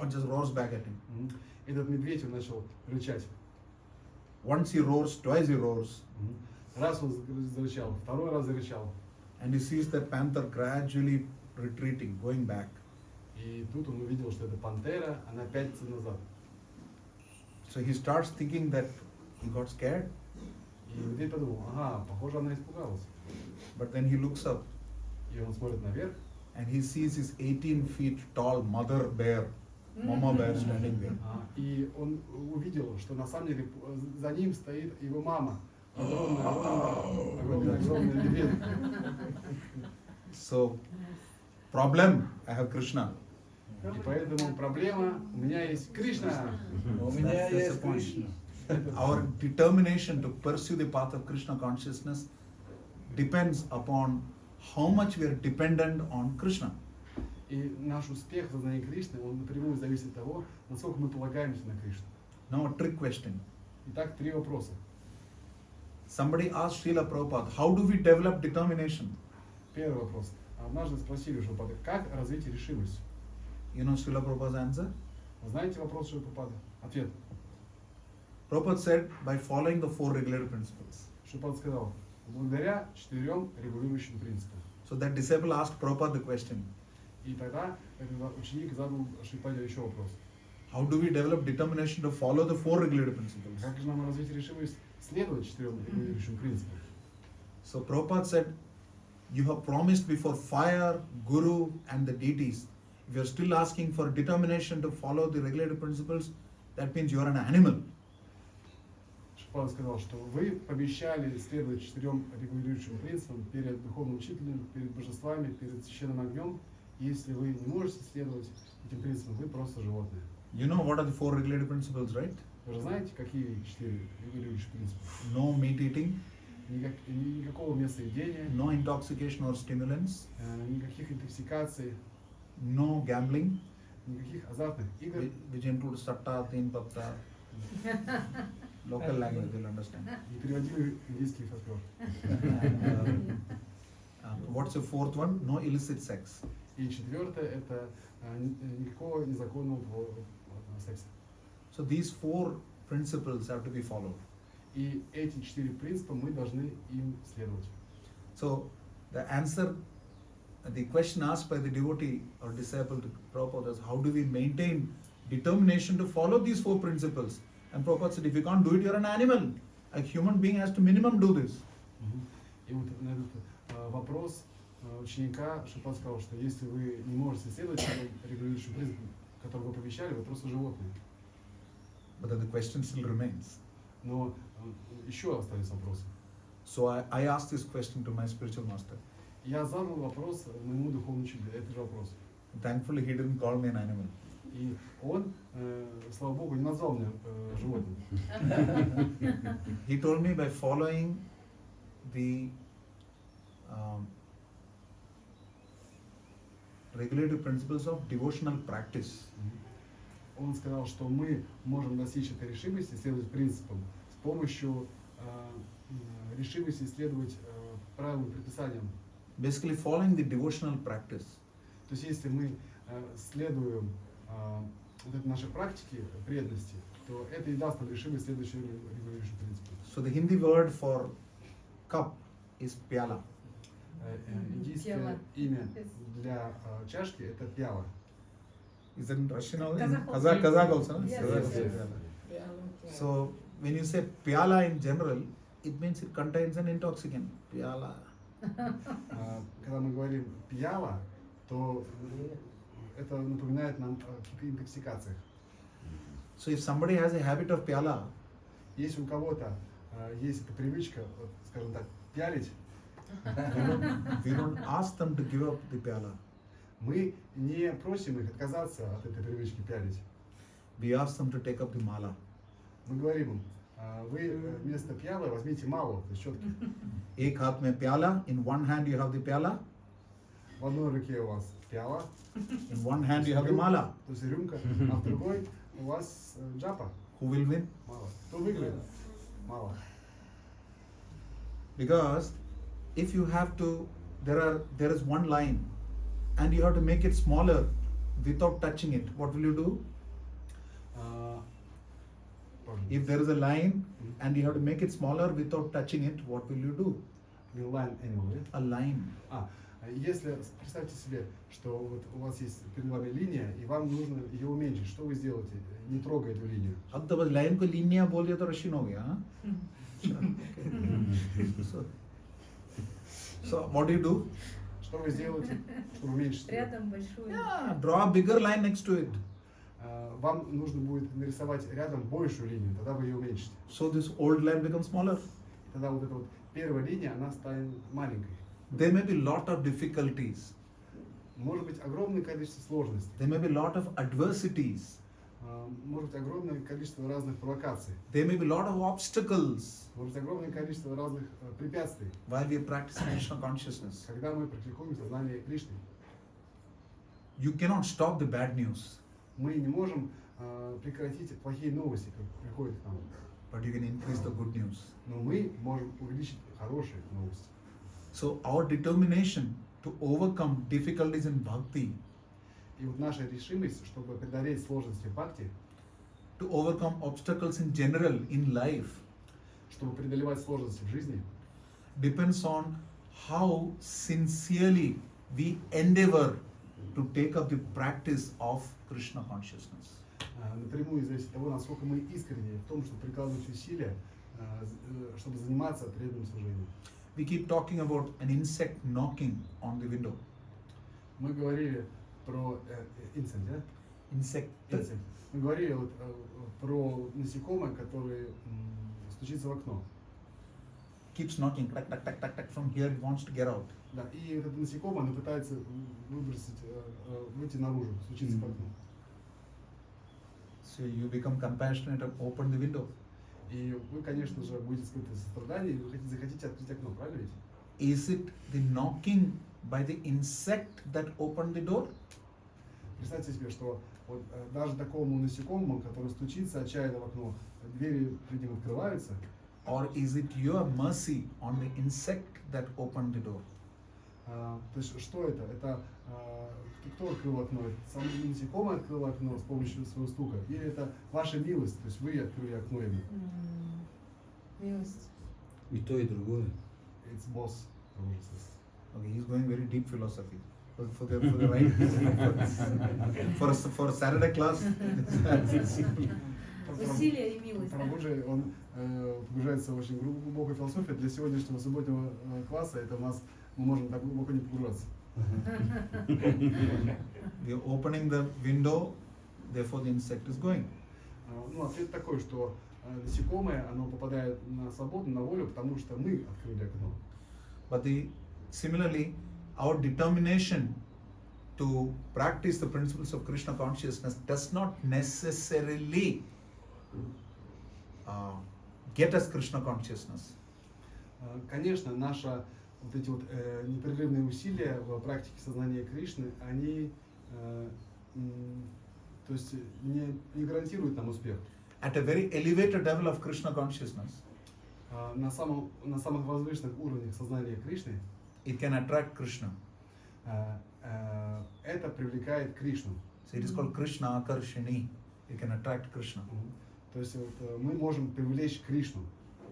Just roars back at him. Этот медведь, он начал рычать. Once he roars, twice he roars. Раз он зарычал, второй раз зарычал. And he sees the panther gradually retreating, going back. И тут он увидел, что эта пантера, она пятится назад. So he starts thinking that he got scared. И медведь подумал, ага, похоже, она испугалась. But then he looks up И он смотрит наверх, and he sees his 18 feet tall mother bear, mama bear standing there. И он увидел, что на самом деле за ним стоит его мама. Огромная лебедка. So, problem, I have Krishna. И поэтому проблема, у меня есть Кришна. У меня That's the есть point. Кришна. Our determination to pursue the path of Krishna consciousness depends upon how much we are dependent on Krishna. И наш успех в сознании Кришны, он напрямую зависит от того, насколько мы полагаемся на Кришну. Now, a trick question. Итак, 3 вопроса. Somebody asked Srila Prabhupada, how do we develop determination? Первый вопрос. Однажды спросили Шрилапрабхупады, как развить решимость? You know Srila Prabhupada's answer? Вы знаете вопрос Шрилапрабхупады? Ответ. Prabhupada said, by following the 4 regulative principles. Шрилапрабхупада сказал, благодаря 4 регулирующим принципам. So that disciple asked Prabhupada the question, И тогда этот ученик задал Шрилапрабхупаде еще вопрос. how do we develop determination to follow the 4 regulative principles? Как же нам развить решимость следовать 4 регулирующим принципам? So Prabhupada said, you have promised before fire, guru and the deities. If you are still asking for determination to follow the regulative principles, that means you are an animal. Шрилапрабхупада сказал, что вы пообещали следовать 4 регулирующим принципам перед духовным учителем, перед божествами, перед священным огнем. Если вы не можете следовать этим принципам, вы просто животные. You know what are the 4 regulative principles, right? Вы же знаете, какие 4 регулирующих принципа? No meat eating, Никакого мясоедения, no intoxication or stimulants, никаких интоксикаций, no gambling, никаких азартных игр. which includes satta, teen patta, local language, you'll understand. Не переводили индийский фольклор. What's the 4th one? No illicit sex. И 4 это никакого незаконного секса. So these 4 principles have to be followed. И эти 4 принципа мы должны им следовать. So the answer, the question asked by the devotee or disciple to Prabhupada is, how do we maintain determination to follow these 4 principles? And Prabhupada said, if you can't do it, you're an animal. A human being has to minimum do this. И вот на этот вопрос ученика Шрилапрабхупада сказал, что если вы не можете следовать регулирующим принципам, которые вы пообещали, вы просто животные. But then the question still remains. Но еще остались вопросы. So I asked this question to my spiritual master. Я задал вопрос моему духовному учителю, этот же вопрос. Thankfully, he didn't call me an animal. И он, слава богу, не назвал меня животным. He told me by following the regulative principles of devotional practice. Он сказал, что мы можем достичь этой решимости, следовать принципам с помощью решимости следовать правилам и предписаниям. Basically, following the devotional practice. То есть, если мы следуем вот этой нашей практике преданности, то это и даст нам решимость следующим регулирующим принципам. So the Hindi word for cup is pyala. Индийское имя для чашки это пьяла. Is it in Russian also? Kazakh Kazakh also, no? Yes, Kazakh yes, also, yes. pyala. So when you say pyala in general, it means it contains an intoxicant. Pyala. Когда мы говорим пьяла, то это напоминает нам о каких-то интоксикациях. So if somebody has a habit of pyala, Если у кого-то есть эта привычка, вот, скажем так, пялить, we don't ask them to give up the pyala. мы не просим их отказаться от этой привычки пялить. We ask them to take up the mala. Мы говорим им, вы вместо пьялы возьмите малу, то есть четки. Ek haath mein pyala, in one hand you have the pyala, В одной руке у вас пьяла, in one hand you have the mala. то есть рюмка, а в другой у вас джапа, Who will win? мало. Кто выиграет? Мало. Because if you have to, there is one line and you have to make it smaller without touching it, what will you do? If there is a line and you have to make it smaller without touching it, what will you do? Line animal, да? A line. Если представьте себе, что вот у вас есть перед вами линия, и вам нужно ее уменьшить, что вы сделаете, не трогая эту линию? अब तो बस लाइन को लिनिया बोल दिया तो रशियन हो गया, हाँ? So what do you do? Что вы сделаете, чтобы уменьшить ее? Рядом большую. Yeah, draw a bigger line next to it. Вам нужно будет нарисовать рядом большую линию, тогда вы ее уменьшите. So this old line becomes smaller. И тогда вот эта вот первая линия, она станет маленькой. There may be lot of difficulties. Может быть огромное количество сложностей, There may be lot of adversities. может быть огромное количество разных провокаций, There may be lot of obstacles может быть огромное количество разных препятствий, while we are practicing Krishna consciousness. когда мы практикуем сознание Кришны. You cannot stop the bad news, Мы не можем прекратить плохие новости, как приходят к нам, but you can increase the good news. но мы можем увеличить хорошие новости. So our determination to overcome difficulties in bhakti, И вот наша решимость, чтобы преодолеть сложности в бхакти, to overcome obstacles in general in life, чтобы преодолевать сложности в жизни, depends on how sincerely we endeavor to take up the practice of Krishna consciousness. напрямую зависит от того, насколько мы искренне в том, чтобы прикладывать усилия, чтобы заниматься преданным служением. We keep talking about an insect knocking on the window. Мы говорили про инсект, да? Insect. Инсект. Мы говорили вот, про насекомое, которое стучится в окно. Keeps knocking, tack, tack, tack, tack, tack, from here it wants to get out. Да, и вот это насекомое, оно пытается выбросить, выйти наружу, стучится в окно. So you become compassionate and open the window. И вы, конечно же, будете испытывать сострадание, и вы захотите открыть окно, правильно ведь? Is it the knocking by the insect that opened the door? Представьте себе, что вот, даже такому насекомому, который стучится отчаянно в окно, двери перед ним открываются, Or is it your mercy on the insect that opened the door? то есть что это? Это кто открыл окно? Это сам насекомое открыло окно с помощью своего стука? Или это ваша милость? То есть вы открыли окно ему? Милость. И то, и другое. It's boss. Okay, he's going very deep philosophy. For the right for a Saturday class. Усилие и милость. Прабху, он погружается в очень глубокую философию. Для сегодняшнего субботнего класса это у нас мы можем так глубоко не погружаться. We are opening the window, therefore the insect is going. Ну, ответ такой, что насекомое, оно попадает на свободу, на волю, потому что мы открыли окно. But similarly, our determination to practice the principles of Krishna consciousness does not necessarily get us Krishna consciousness. Конечно, наши вот эти вот непрерывные усилия в практике сознания Кришны, они то есть не гарантируют нам успех. At a very elevated level of Krishna consciousness, На самых возвышенных уровнях сознания Кришны it can attract Krishna. это привлекает Кришну. So it is called Krishna Akarshini. You can attract Krishna. То есть вот, мы можем привлечь Кришну.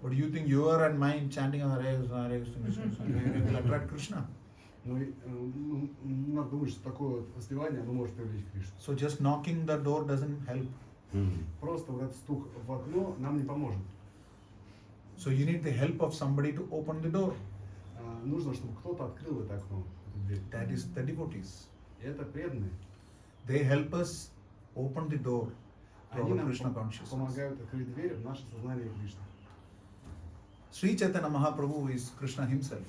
But you think your and mine chanting on Hare Krishna, Hare Krishna, will attract Krishna? Но надо думать, что такое вот воспевание, оно может привлечь Кришну. So just knocking the door doesn't help. Просто вот этот стук в окно нам не поможет. So you need the help of somebody to open the door. Нужно, чтобы кто-то открыл это окно, эту дверь. That is the devotees. И это преданные. They help us open the door to Они our нам Krishna consciousness. помогают открыть дверь в наше сознание Кришны. Sri Chaitanya Mahaprabhu is Krishna himself.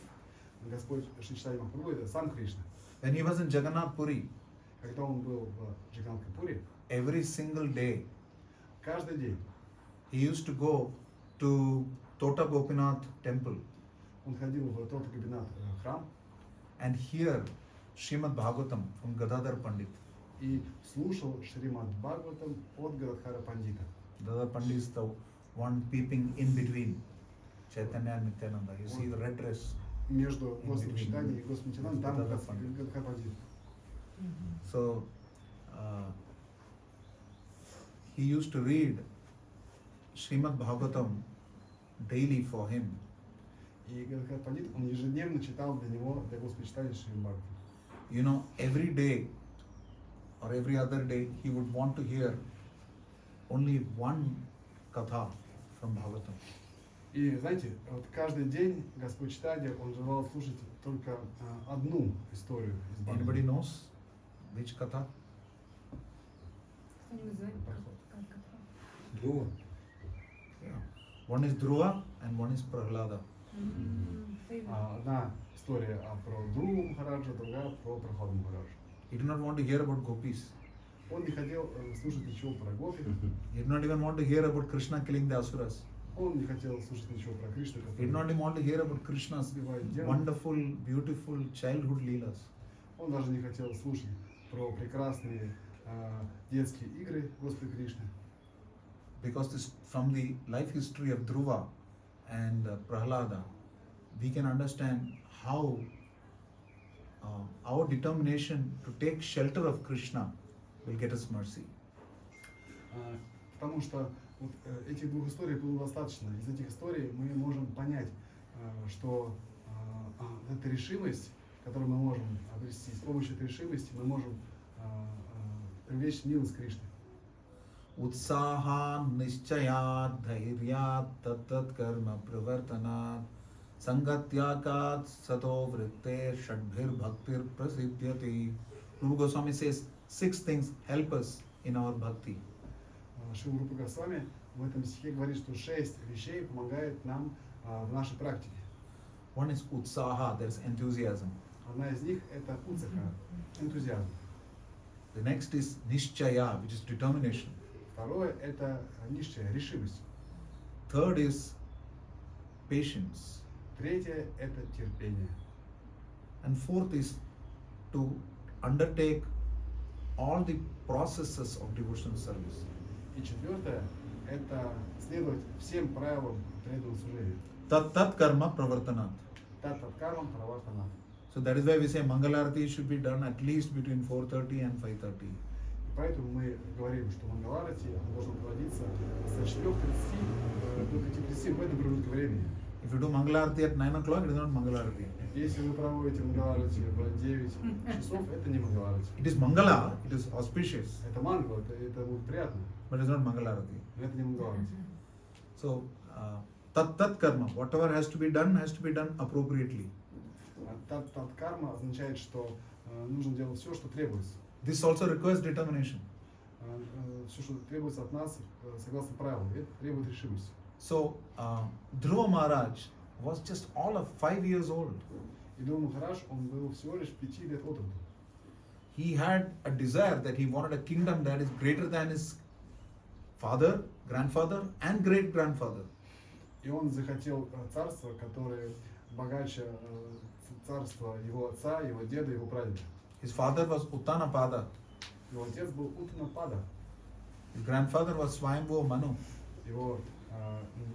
Господь Шри Чайтанья Махапрабху это сам Кришна. When he was in Jagannath Puri, Когда он был в Джаганнатхапуре, every single day каждый день he used to go to Tota Gopinath temple он ходил в Тота-Габинат храм and hear Srimad Bhagavatam from Gadadhar Pandit. и слушал Шримад Бхагаватам от Гададхара Пандита. Gadadhar Pandit is the one peeping in between Chaitanya and Nityananda. You see the red dress. Между Господом Чайтаньей и Господом Нитянандой там как раз Гададхар Пандит. So he used to read Srimad Bhagavatam daily for him. И Гададхар Пандит, он ежедневно читал для него, для Господа Чайтаньи Шримад Бхагаватам. You know, every day or every other day he would want to hear only one katha from Bhagavatam. И знаете, вот каждый день Господь Читания, Он желал слушать только одну историю из Anybody Бхагавата. knows which katha? Кто-нибудь знает? Проход. Как? Друга. Yeah. One is Dhruva and one is Prahlada. Одна история про Другу Махараджа, другая про Проходу Махараджа. He did not want to hear about gopis. Он не хотел слушать ничего про Гопи, He did not even want to hear about Krishna killing the asuras. он не хотел слушать ничего про Кришну, He did not который even want to hear about Krishna's убивает демонов. wonderful, beautiful childhood leelas. Он даже не хотел слушать про прекрасные детские игры Господа Кришны. Because this, from the life history of Dhruva and Prahlada, we can understand how our determination to take shelter of Krishna will get us mercy. Потому что вот, этих двух историй было достаточно. Из этих историй мы можем понять, что эта решимость, которую мы можем обрести, с помощью этой решимости мы можем привлечь милость Кришны. Utsaha nischayat dhairyat tat karma pravartanat sangatyakat sato vritte shadbhir bhaktir prasiddhyati. Rupa Goswami says 6 things help us in our bhakti. Шрила Рупа Госвами в этом стихе говорит, что 6 вещей помогают нам в нашей практике. One is utsaha, there is enthusiasm. Одна из них это уцаха, энтузиазм. The next is nischaya, which is determination. Второе это нишчая, решимость. Third is patience. Третье это терпение. And fourth is to undertake all the processes of devotional service. И четвертое это следовать всем правилам преданного служения. Tat karma pravartanat. Тат-тат кармам правартана. So that is why we say Mangalarati should be done at least between 4:30 and 5:30. И поэтому мы говорим, что Мангаларати должно проводиться с 4:30 до 5:30 в этом промежутке времени. If you do Mangalarati at 9 o'clock, it is not Mangalarati. Если вы проводите Мангаларати в 9 часов, это не Мангаларати. It is Mangala, it is auspicious, Это мангал, это будет приятно, but it is not Mangalarati. но это не Мангаларати. So, tat karma, whatever has to be done appropriately. Тат карма означает, что нужно делать все, что требуется. This also requires determination. Все, что требуется от нас, согласно правилам, это требует решимости. So, Dhruva Maharaj was just all of 5 years old. И Dhruva Махарадж, он был всего лишь 5 лет от роду. He had a desire that he wanted a kingdom that is greater than his father, grandfather, and great grandfather. И он захотел царство, которое богаче царства его отца, его деда, его прадеда. His father was Uttanapada. Его отец был Уттанапада, His grandfather was Swayambhu Manu. его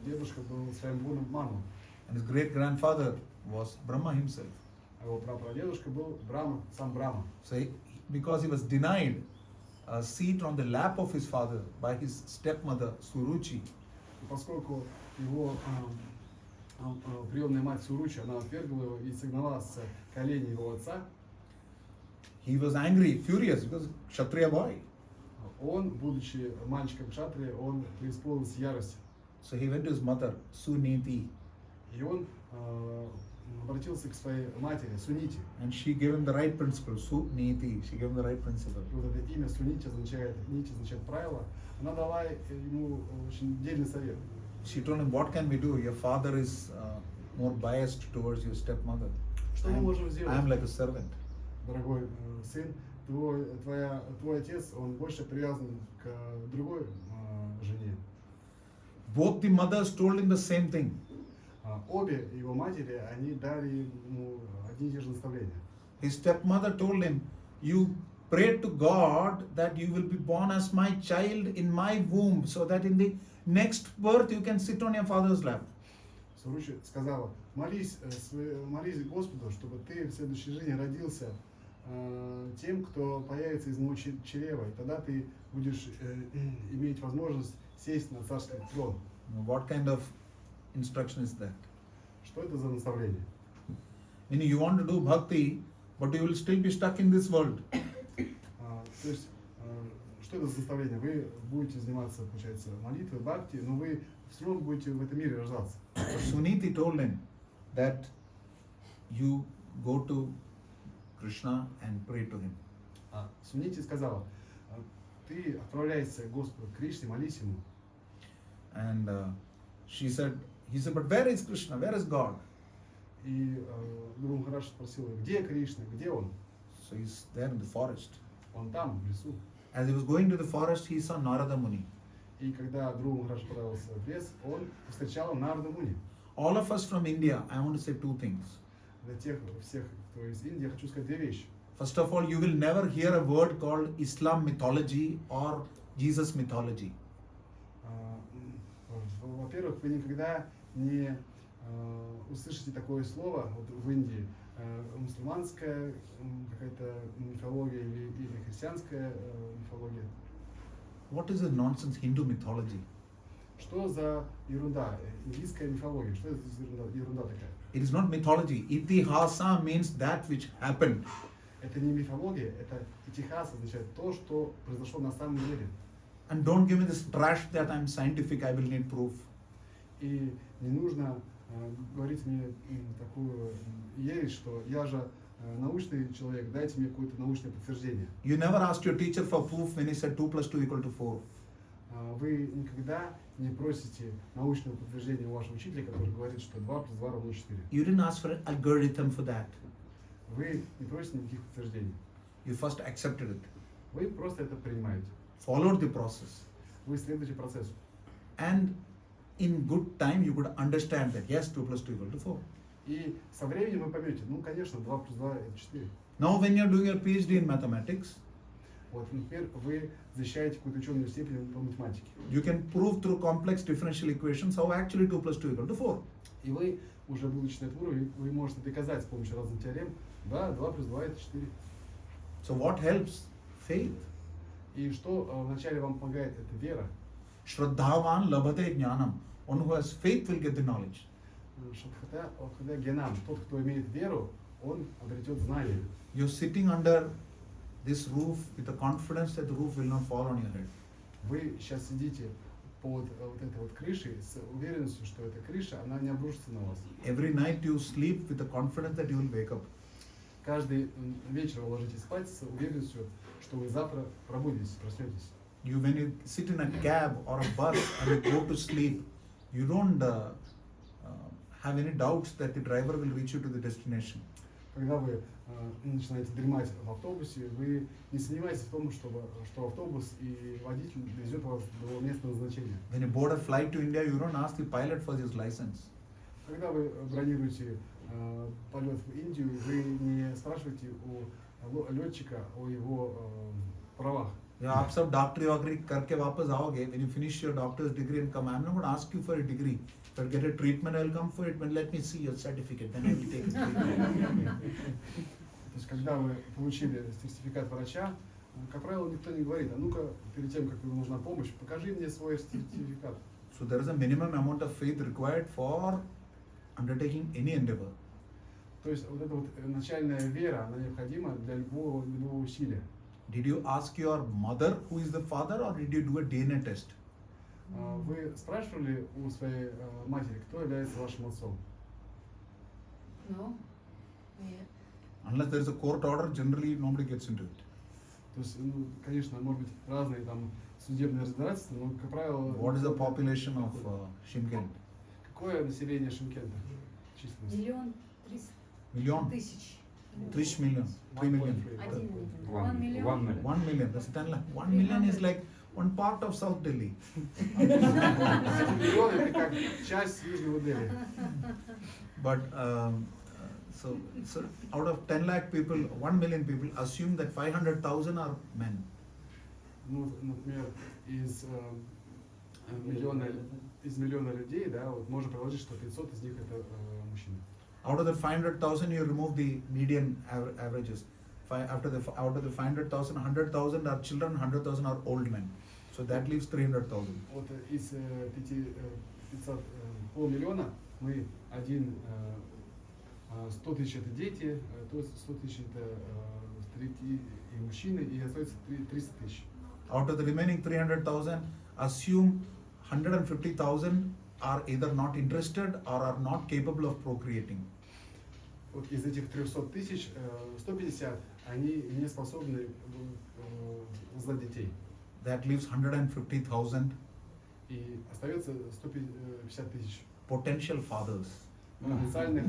дедушка был Сваямбху Ману, And his great grandfather was Brahma himself. а его прапрадедушка был Брахма, сам Брахма. So, because he was denied a seat on the lap of his father by his stepmother Suruchi, И поскольку его приемная мать Суручи, она отвергла его и согнала с коленей его отца, he was angry, furious, because Kshatriya boy. он, будучи мальчиком кшатрия, он преисполнился яростью. So he went to his mother, Suniti, И он обратился к своей матери, Сунити. and she gave him the right principle, Suniti, she gave him the right principle. И вот это имя Сунити означает, нити означает правило. Она дала ему очень дельный совет. She told him, what can we do? Your father is more biased towards your stepmother. Что мы можем сделать? I am like a servant. Дорогой сын, твой отец, он больше привязан к другой жене. Both the mothers told him the same thing. Обе его матери, они дали ему одни и те же наставления. His stepmother told him, you pray to God that you will be born as my child in my womb, so that in the next birth you can sit on your father's lap. Суручи сказала, молись Господу, чтобы ты в следующей жизни родился тем, кто появится из моего чрева, и тогда ты будешь иметь возможность сесть на царский трон. What kind of instruction is that? Что это за наставление? Meaning you want to do bhakti, but you will still be stuck in this world. То есть, что что это за наставление? Вы будете заниматься, получается, молитвой, бхакти, но вы все равно будете в этом мире рождаться. Suniti told him that you go to Krishna and pray to him. Сунити сказала, ты отправляйся к Господу Кришне, молись ему. And he said, but where is Krishna? Where is God? И Гуру Махарадж спросил, где Кришна, где он? So he's there in the forest. Он там, в лесу. As he was going to the forest, he saw Narada Muni. И когда Гуру Махарадж отправился в лес, он встречал Нарада Муни. All of us from India, I want to say two things. Для тех всех, кто из Индии, я хочу сказать две вещи. First of all, you will never hear a word called Islam mythology or Jesus mythology. Во-первых, вы никогда не услышите такое слово вот в Индии, мусульманская какая-то мифология или христианская мифология. What is the nonsense Hindu mythology? Что за ерунда? Индийская мифология. Что это за ерунда такая? It is not mythology. Itihasa means that which happened. Это не мифология, это итихас означает то, что произошло на самом деле. And don't give me this trash that I'm scientific, I will need proof. И не нужно говорить мне такую ересь, что я же научный человек, дайте мне какое-то научное подтверждение. You never asked your teacher for proof when he said 2 plus 2 equal to 4. Вы никогда не просите научного подтверждения у вашего учителя, который говорит, что 2 плюс 2 равно 4. You didn't ask for an algorithm for that. Вы не просите никаких подтверждений. You first accepted it. Вы просто это принимаете. Followed the process. Вы следуете процессу. And in good time you could understand that yes, 2 plus 2 equal to 4. И со временем вы поймете, ну, конечно, 2 плюс 2 это 4. Now when you're doing your PhD in mathematics, Вот, например, вы защищаете какую-то ученую степень по математике. you can prove through complex differential equations how actually 2 plus 2 equal to 4. И вы, уже будучи на этом уровне, вы можете доказать с помощью разных теорем, да, 2 плюс 2 это 4. So what helps? Faith. И что вначале вам помогает, это вера. Shraddhavan labhate jnanam. One who has faith will get the knowledge. Когда генам, тот, кто имеет веру, он обретет знание. You're sitting under this roof with the confidence that the roof will not fall on your head. Вы сейчас сидите под вот этой вот крышей с уверенностью, что эта крыша, она не обрушится на вас. Every night you sleep with the confidence that you will wake up. Каждый вечер вы ложитесь спать с уверенностью, что вы завтра пробудетесь, проснетесь. You, when you sit in a cab or a bus and you go to sleep, you don't have any doubts that the driver will reach you to the destination. Когда вы начинаете дремать в автобусе, вы не сомневаетесь в том, что автобус и водитель везет вас до места назначения. When you board a flight to India, you don't ask the pilot for his license. Когда вы бронируете полет в Индию, вы не спрашиваете у летчика о его правах. या आप सब डॉक्टरी वॉक्टरी करके वापस आओगे, when you finish your doctor's degree and come, I'm not going to ask you for a degree. If I get a treatment, I'll come for it, but let me see your certificate, then I will take it. То есть, когда вы получили сертификат врача, как правило, никто не говорит, а ну-ка, перед тем, как вам нужна помощь, покажи мне свой сертификат. So there is a minimum amount of faith required for undertaking any endeavor. То есть, вот эта вот начальная вера, она необходима для любого усилия. Did you ask your mother who is the father, or did you do a DNA test? Вы спрашивали у своей матери, кто является вашим отцом? No. Нет. Unless there is a court order, generally nobody gets into it. То есть, ну, конечно, может быть разные там судебные разбирательства, но, как правило... What is the population of Shymkent? Какое население Шымкента? Численность? 1 Million? 300 000. 3 million. 3 million. 1 million. 1 million. 1 million. That's 10 lakh. 1 million is like one part of South Delhi. Миллион это как часть Южного Дели. But so out of 10 lakh people, 1 million people, assume that 500,000 are men. Ну, например, из миллиона людей, да, вот можно предположить, что 500 из них это мужчины. Out of the 500,000, you remove the median averages. Out of the 500,000, 100,000 are children, 100,000 are old men. So that leaves 300,000. Вот из 500, полмиллиона мы 100 тысяч это дети, то есть 100 тысяч это старики и мужчины, и остается 300 тысяч. Out of the remaining 300,000, assume 150,000 are either not interested or are not capable of procreating. Вот из этих 300 тысяч 150 они не способны создать детей. That leaves 150,000 И остается 150 тысяч potential fathers. потенциальных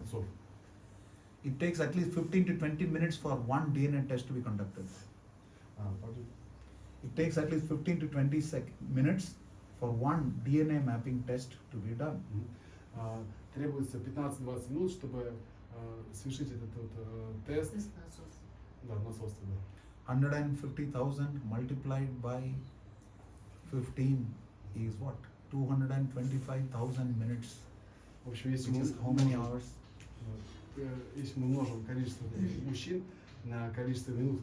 отцов. It takes at least 15 to 20 minutes for one DNA test to be conducted. Pardon? It takes at least 15 to 20 minutes for one DNA mapping test to be done. Требуется 15-20 минут, чтобы совершить этот вот тест. Да, насосство, да. 150,000 multiplied by 15 is what? 225,000 minutes. В общем, если Which мы is how many умножим, hours? если мы умножим количество мужчин на количество минут,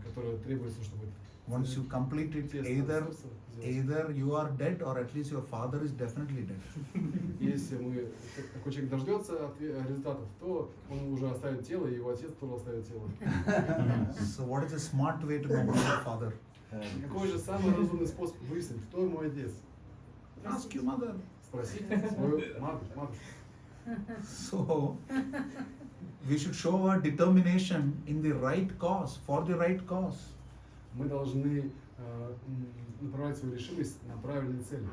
которое требуется, чтобы Once you complete it, тест either насоса сделать. either you are dead or at least your father is definitely dead. Если такой человек дождется результатов, то он уже оставит тело, и его отец тоже оставит тело. So what is a smart way to know who is your father? Какой же самый разумный способ выяснить, кто мой отец? Ask your mother. Спросить свою матушку. So we should show our determination in the right cause, for the right cause. Мы должны направить свою решимость на правильные цели.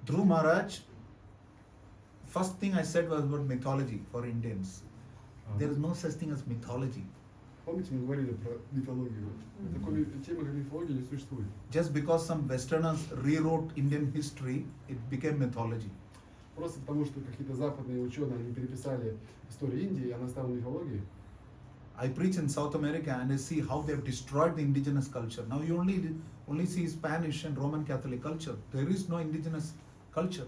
Dhruv Maharaj, first thing I said was about mythology for Indians. There is no such thing as mythology. Помните, мы говорили про мифологию? Такой темы, как мифология, не существует. Just because some Westerners rewrote Indian history, it became mythology. Просто потому, что какие-то западные ученые они переписали историю Индии, и она стала мифологией. I preach in South America and I see how they have destroyed the indigenous culture. Now you only see Spanish and Roman Catholic culture. There is no indigenous culture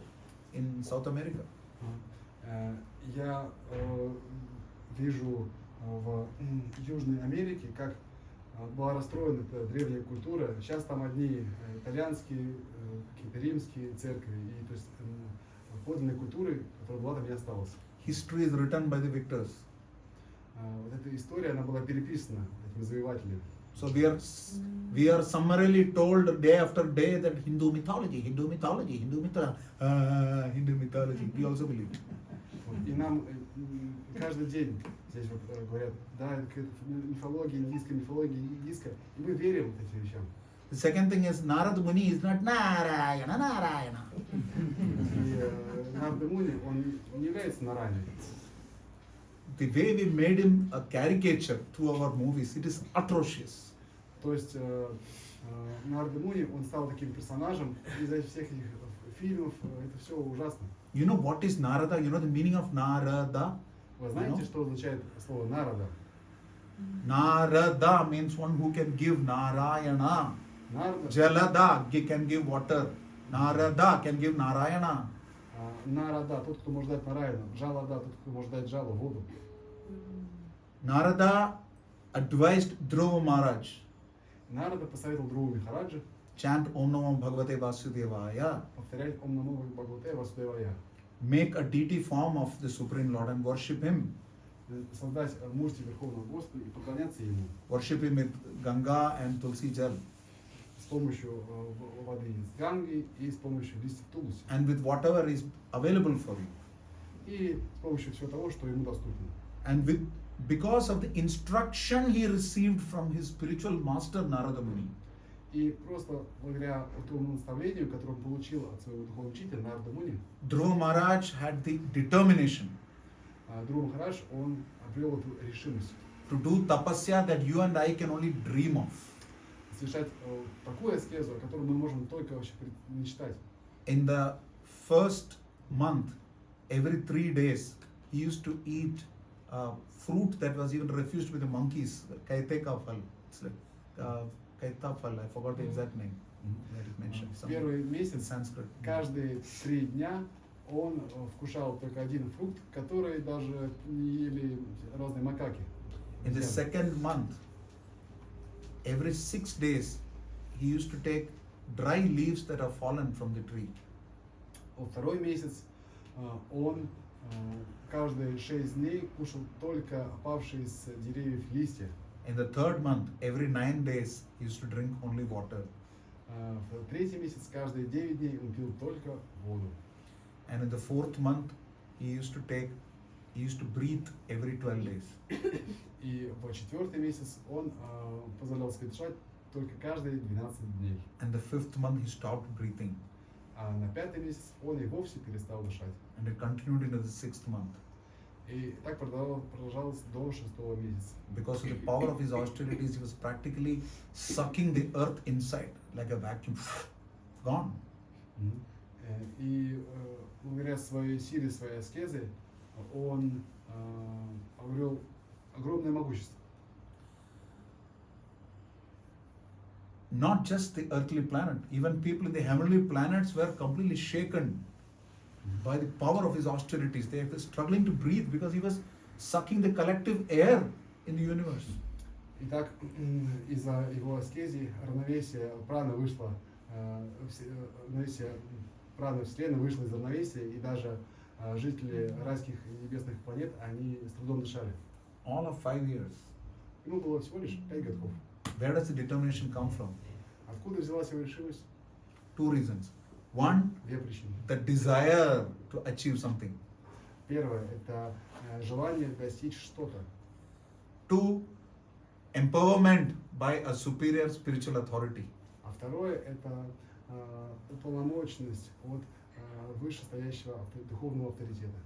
in South America. Я вижу в Южной Америке, как была расстроена эта древняя культура. Сейчас там одни итальянские, какие-то римские церкви, и то есть подлинной культуры, которая была, там не осталась. History is written by the victors. Вот эта история, она была переписана этими завоевателями. So we are summarily told day after day that Hindu mythology. We also believe it. И нам каждый день здесь вот говорят, да, это какая-то мифология индийская, и мы верим в эти вещам. The second thing is Narad Muni is not Narayana. И Нарада Муни, он не является Нараяной. The way we made him a caricature through our movies, it is atrocious. То есть Нарада Муни, он стал таким персонажем из-за всех этих фильмов, это все ужасно. You know what is Narada? You know the meaning of Narada? Вы знаете, что означает слово Нарада? Narada means one who can give Narayana. Нарада, Jalada can give water. Narada can give Narayana. Нарада, тот, кто может дать Нараяна. Жалада, тот, кто может дать Жалу, воду. Narada advised Dhruva Maharaj, Нарада посоветовал Друву Махараджи chant Om Namo Bhagavate Vasudevaya. повторять Ом Намо Бхагавате Васудевая. Make a deity form of the Supreme Lord and worship Him. Создать мурти Верховного Господа и поклоняться Ему Worship Him with Ganga and Tulsi Jal. с помощью воды из Ганги и с помощью листьев Тулуси. And with whatever is available for you. И с помощью всего того, что Ему доступно. And because of the instruction he received from his spiritual master Narada Muni, И просто благодаря тому наставлению, которое он получил от своего духовного учителя Нарада Муни, Dhruva Maharaj had the determination Друва Махарадж, он обрел эту решимость to do tapasya that you and I can only dream of. совершать такую аскезу, о которой мы можем только вообще мечтать. In the first month, every 3 days, he used to eat fruit that was even refused with the monkeys, kaiteka phal. It's like kaita phal. I forgot the exact name that is mentioned. В первый In месяц, Sanskrit. каждые 3 дня он вкушал только один фрукт, который даже не ели разные макаки. In the second month, every 6 days, he used to take dry leaves that have fallen from the tree. Во второй месяц он каждые 6 дней кушал только опавшие с деревьев листья. In the third month, every 9 days, he used to drink only water. В третий месяц каждые 9 дней он пил только воду. And in the fourth month, he used to breathe every 12 days. И в четвертый месяц он позволял себе дышать только каждые 12 дней. And the fifth month, he stopped breathing. А на пятый месяц он и вовсе перестал дышать. And it continued into the sixth month. И так продолжалось до шестого месяца. Because of the power of his austerities, he was practically sucking the earth inside like a vacuum. Gone. И благодаря своей силе, своей аскезе, он обрел огромное могущество. Not just the earthly planet, even people in the heavenly planets were completely shaken by the power of his austerities. They were struggling to breathe because he was sucking the collective air in the universe. Итак, из-за его аскези равновесие праны вышло, равновесие праны Вселенной вышло из равновесия, и даже жители райских и небесных планет, они с трудом дышали. All of 5 years. Ему было всего лишь 5 годков. Where does the determination come from? Откуда взялась его решимость? 2 reasons. One, Две причины. the desire to achieve something. Первое – это желание достичь что-то. 2, empowerment by a superior spiritual authority. А второе – это уполномоченность от вышестоящего духовного авторитета.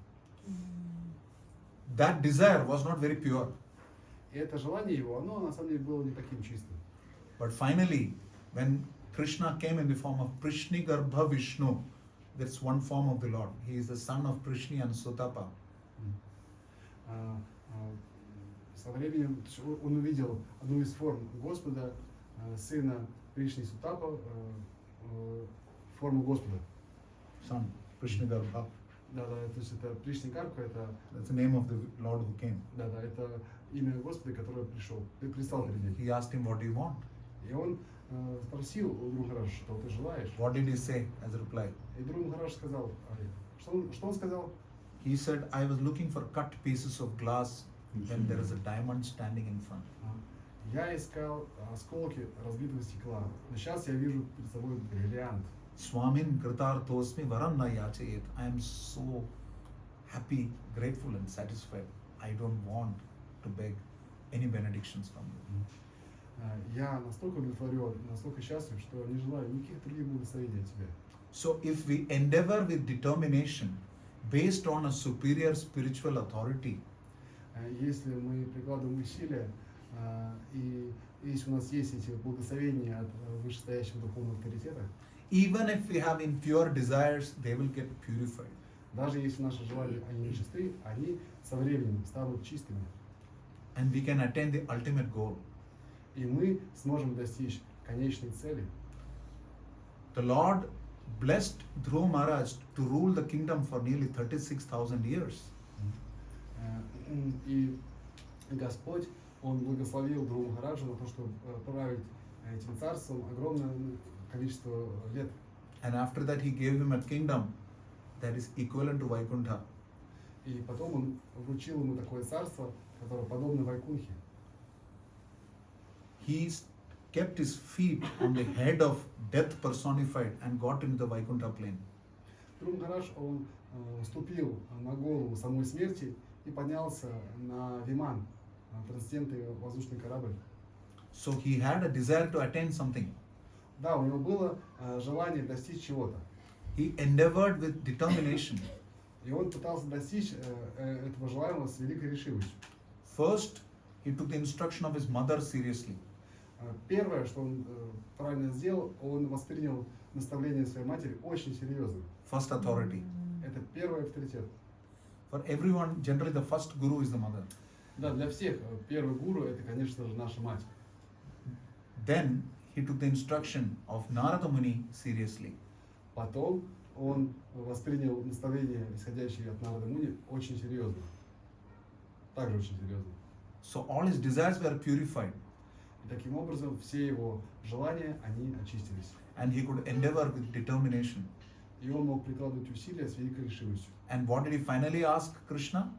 That desire was not very pure. И это желание его, оно на самом деле было не таким чистым. But finally, when Krishna came in the form of Prishni Garbha Vishnu, that's one form of the Lord. He is the son of Prishni and Sutapa. Со временем он увидел одну из форм Господа, сына Пришни Сутапа, форму Господа. Son, Prishni Garbha. Да, то есть это Пришни Карпа, это That's the name of the Lord who came. да, это имя Господа, который предстал перед ним. He asked him, what do you want? И он спросил у Друг Махараджа, что ты желаешь? What did he say as a reply? И Друг Махарадж сказал, что он сказал? He said, I was looking for cut pieces of glass when there is a diamond standing in front. Я искал осколки разбитого стекла, но сейчас я вижу перед собой бриллиант. Swamin Kritarthosmi Varanna Yachayet. I am so happy, grateful and satisfied. I don't want to beg any benedictions from you. Я настолько удовлетворен, настолько счастлив, что не желаю никаких других благословений от тебя. So if we endeavor with determination based on a superior spiritual authority, Если мы прикладываем усилия, и если у нас есть эти благословения от вышестоящего духовного авторитета, even if we have impure desires, they will get purified. даже если наши желания они нечисты, они со временем станут чистыми. And we can attain the ultimate goal. И мы сможем достичь конечной цели. The Lord blessed Dhruva Maharaj to rule the kingdom for nearly 36,000 years. И Господь, Он благословил Друга Махараджа на то, чтобы править этим царством огромное количество лет. And after that he gave him a kingdom that is equivalent to Vaikuntha. И потом Он вручил ему такое царство, которое подобно Вайкунхе. He kept his feet on the head of death personified and got into the Vaikuntha plane. Друг Махарадж, он ступил на голову самой смерти и поднялся на Виман, трансцендентный воздушный корабль. So he had a desire to attain something. Да, у него было желание достичь чего-то. He endeavored with determination. И он пытался достичь этого желаемого с великой решимостью. First, he took the instruction of his mother seriously. Первое, что он правильно сделал, он воспринял наставление своей матери очень серьезно. First authority. Это первый авторитет. For everyone, generally the first guru is the mother. Да, для всех первый гуру это, конечно же, наша мать. Then he took the instruction of Narada Muni seriously. Потом он воспринял наставление, исходящее от Нарада Муни, очень серьезно. Также очень серьезно. So all his desires were purified. И таким образом все его желания, они очистились. And he could endeavor with determination. И он мог прикладывать усилия с великой решимостью. And what did he finally ask Krishna?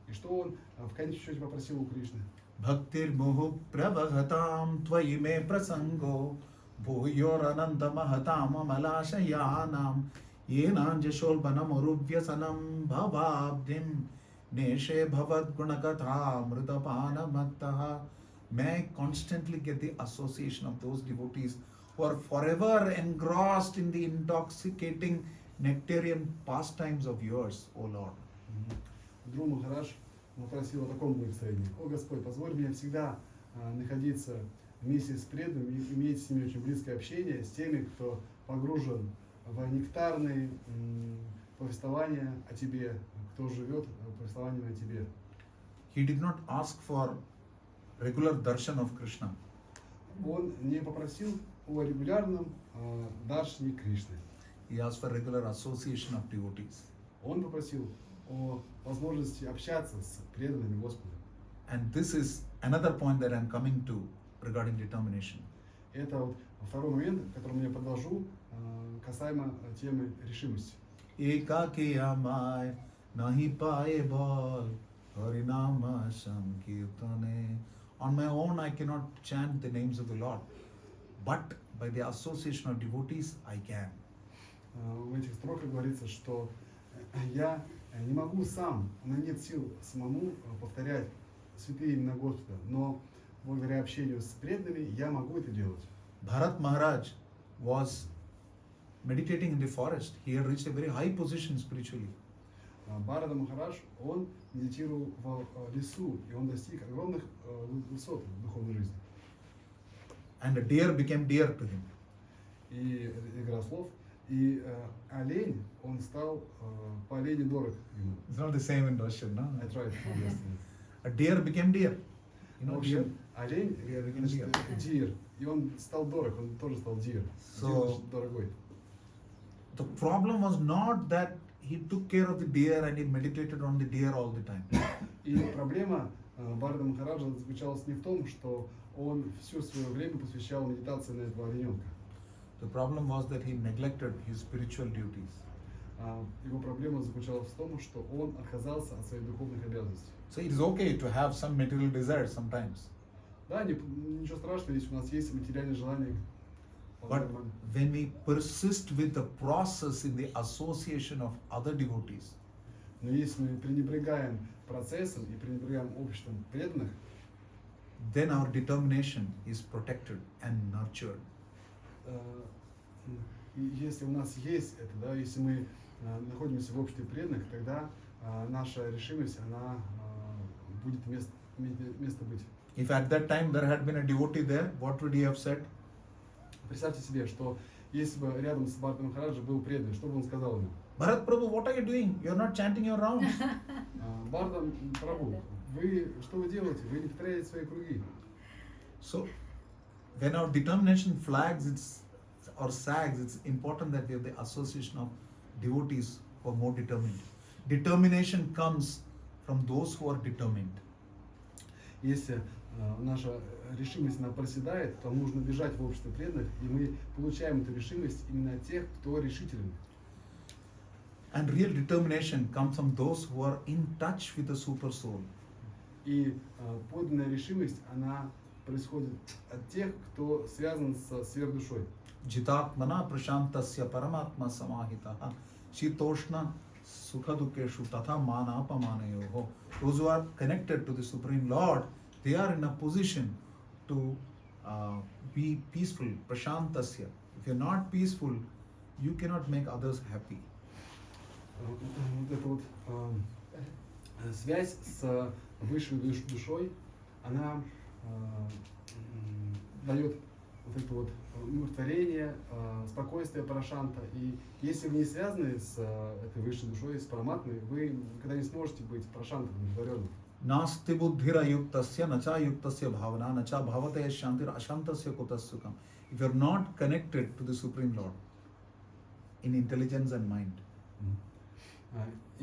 И что он в конечном счете попросил у Кришны? Bhaktirmuhu pravagatam tvayi me prasango bhuyoranandamahataam amalashayanam yenanjashobhanam uruvyasanam bhavabdim neshe bhavad gunakatha mridapana. May I constantly get the association of those devotees who are forever engrossed in the intoxicating nectarian pastimes of yours, O Lord. Друг Махараш попросил о таком благословении. О Господь, позволь мне всегда находиться вместе с преданными и иметь с ними очень близкое общение, с теми, кто погружен в нектарные повествования о Тебе, кто живет повествованиями о Тебе. He did not ask for regular darshan of Krishna. Он не попросил о регулярном даршане Кришны. He asked for regular association of devotees. Он попросил о возможности общаться с преданными Господа. And this is another point that I'm coming to regarding determination. Это вот второй момент, к которому я продолжу, касаемо темы решимости. Ekake amai nahi paaye bol harinama sankirtane. On my own I cannot chant the names of the Lord, but by the association of devotees I can. В этих строках говорится, что я не могу сам, у меня нет сил самому повторять святые имена Господа, но благодаря общению с преданными я могу это делать. Bharat Maharaj was meditating in the forest. He had reached a very high position spiritually. Бхарата Махарадж, он медитировал в лесу, и он достиг огромных высот в духовной жизни. And a deer became dear to him. И игра слов, и олень, он стал по олене дорог ему. It's not the same in Russian, no? I tried yesterday. A deer became dear. You В know, deer. общем, олень, Deer became значит, dear. дир, и он стал дорог, он тоже стал дир. So- Дир, значит, дорогой. The problem was not that he took care of the deer and he meditated on the deer all the time. И проблема Бхарата Махараджа заключалась не в том, что он все свое время посвящал медитации на этого олененка. The problem was that he neglected his spiritual duties. Его проблема заключалась в том, что он отказался от своих духовных обязанностей. So it is okay to have some material desires sometimes. Да, ничего страшного, если у нас есть материальные желания. But when we persist with the process in the association of other devotees, Но если мы пренебрегаем процессом и пренебрегаем обществом преданных, then our determination is protected and nurtured. и если у нас есть это, да, если мы находимся в обществе преданных, тогда наша решимость, она будет иметь место быть. If at that time there had been a devotee there, what would he have said? Представьте себе, что если бы рядом с Бхаратом Махараджа был преданный, что бы он сказал ему? Bharat Prabhu, what are you doing? You are not chanting your rounds. Бхарата Прабху, что вы делаете? Вы не повторяете свои круги. So, when our determination flags or sags, it's important that we have the association of devotees who are more determined. Determination comes from those who are determined. Если наша решимость она проседает, то нужно бежать в общество преданных, и мы получаем эту решимость именно от тех, кто решителен. And real determination comes from those who are in touch with the super soul. И подлинная решимость, она происходит от тех, кто связан со сверхдушой. Jitatmana prashantasya paramatma samahitaha shitoshna sukhadukeshu tatha manapamanayoho. Those who are connected to the Supreme Lord, they are in a position to be peaceful, prashantasya. If you're not peaceful, you cannot make others happy. Вот эта вот связь с высшей душой, она дает вот это вот умиротворение, спокойствие парашанта. И если вы не связаны с этой высшей душой, с параматмой, вы никогда не сможете быть парашантом, удовлетворенным. Nasti buddhira yuktasya nacha yuktasya bhavana nacha bhavataya shantir ashantasya kutasukam. If you're not connected to the Supreme Lord in intelligence and mind,